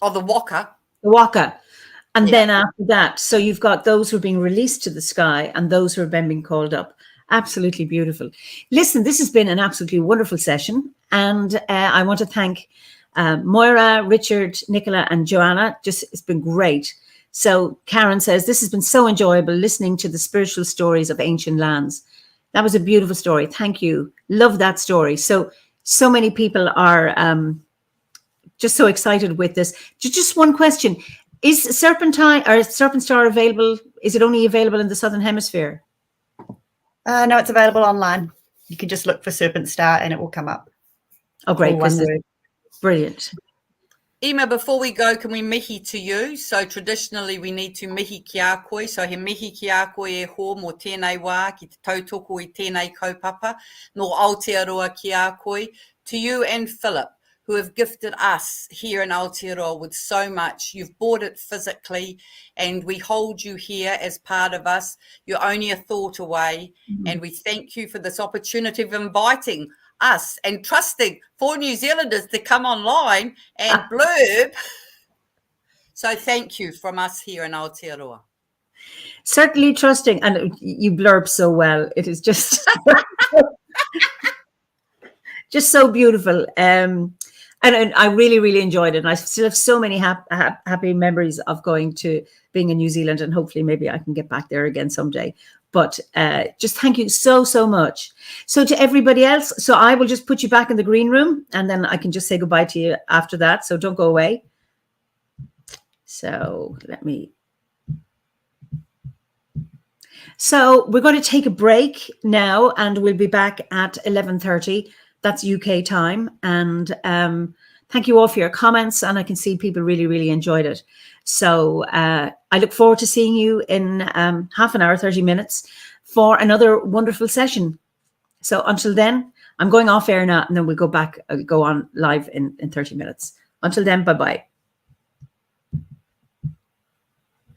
Oh, the Waka. The Waka. And Yeah. then after that, so you've got those who are being released to the sky and those who are then being called up. Absolutely beautiful. Listen, this has been an absolutely wonderful session. And I want to thank Moira, Richard, Nicola, and Joanna. It's been great. So Karen says, this has been so enjoyable listening to the spiritual stories of ancient lands. That was a beautiful story. Thank you. Love that story. So many people are just so excited with this. Just one question. Is Serpentine or Serpent Star available? Is it only available in the Southern Hemisphere? No, it's available online. You can just look for Serpent Star and it will come up. Oh, great. All one word. Brilliant. Ima, before we go, can we mihi to you? So traditionally we need to mihi ki a koe. So he mihi ki a koe e ho mō tēnei wā ki te tautoko i tēnei kaupapa. No Aotearoa ki a koe. To you and Philip, who have gifted us here in Aotearoa with so much. You've bought it physically and we hold you here as part of us. You're only a thought away. Mm-hmm. And we thank you for this opportunity of inviting us and trusting for New Zealanders to come online and blurb. So thank you from us here in Aotearoa. Certainly trusting, and you blurb so well. It is just just so beautiful. And I really, really enjoyed it. And I still have so many happy memories of going to being in New Zealand, and hopefully maybe I can get back there again someday. But just thank you so much. So to everybody else, so I will just put you back in the green room and then I can just say goodbye to you after that. So don't go away. So So we're going to take a break now and we'll be back at 11:30. That's UK time. And thank you all for your comments. And I can see people really, really enjoyed it. So I look forward to seeing you in half an hour, 30 minutes for another wonderful session. So until then, I'm going off air now and then we'll go on live in 30 minutes. Until then, bye-bye.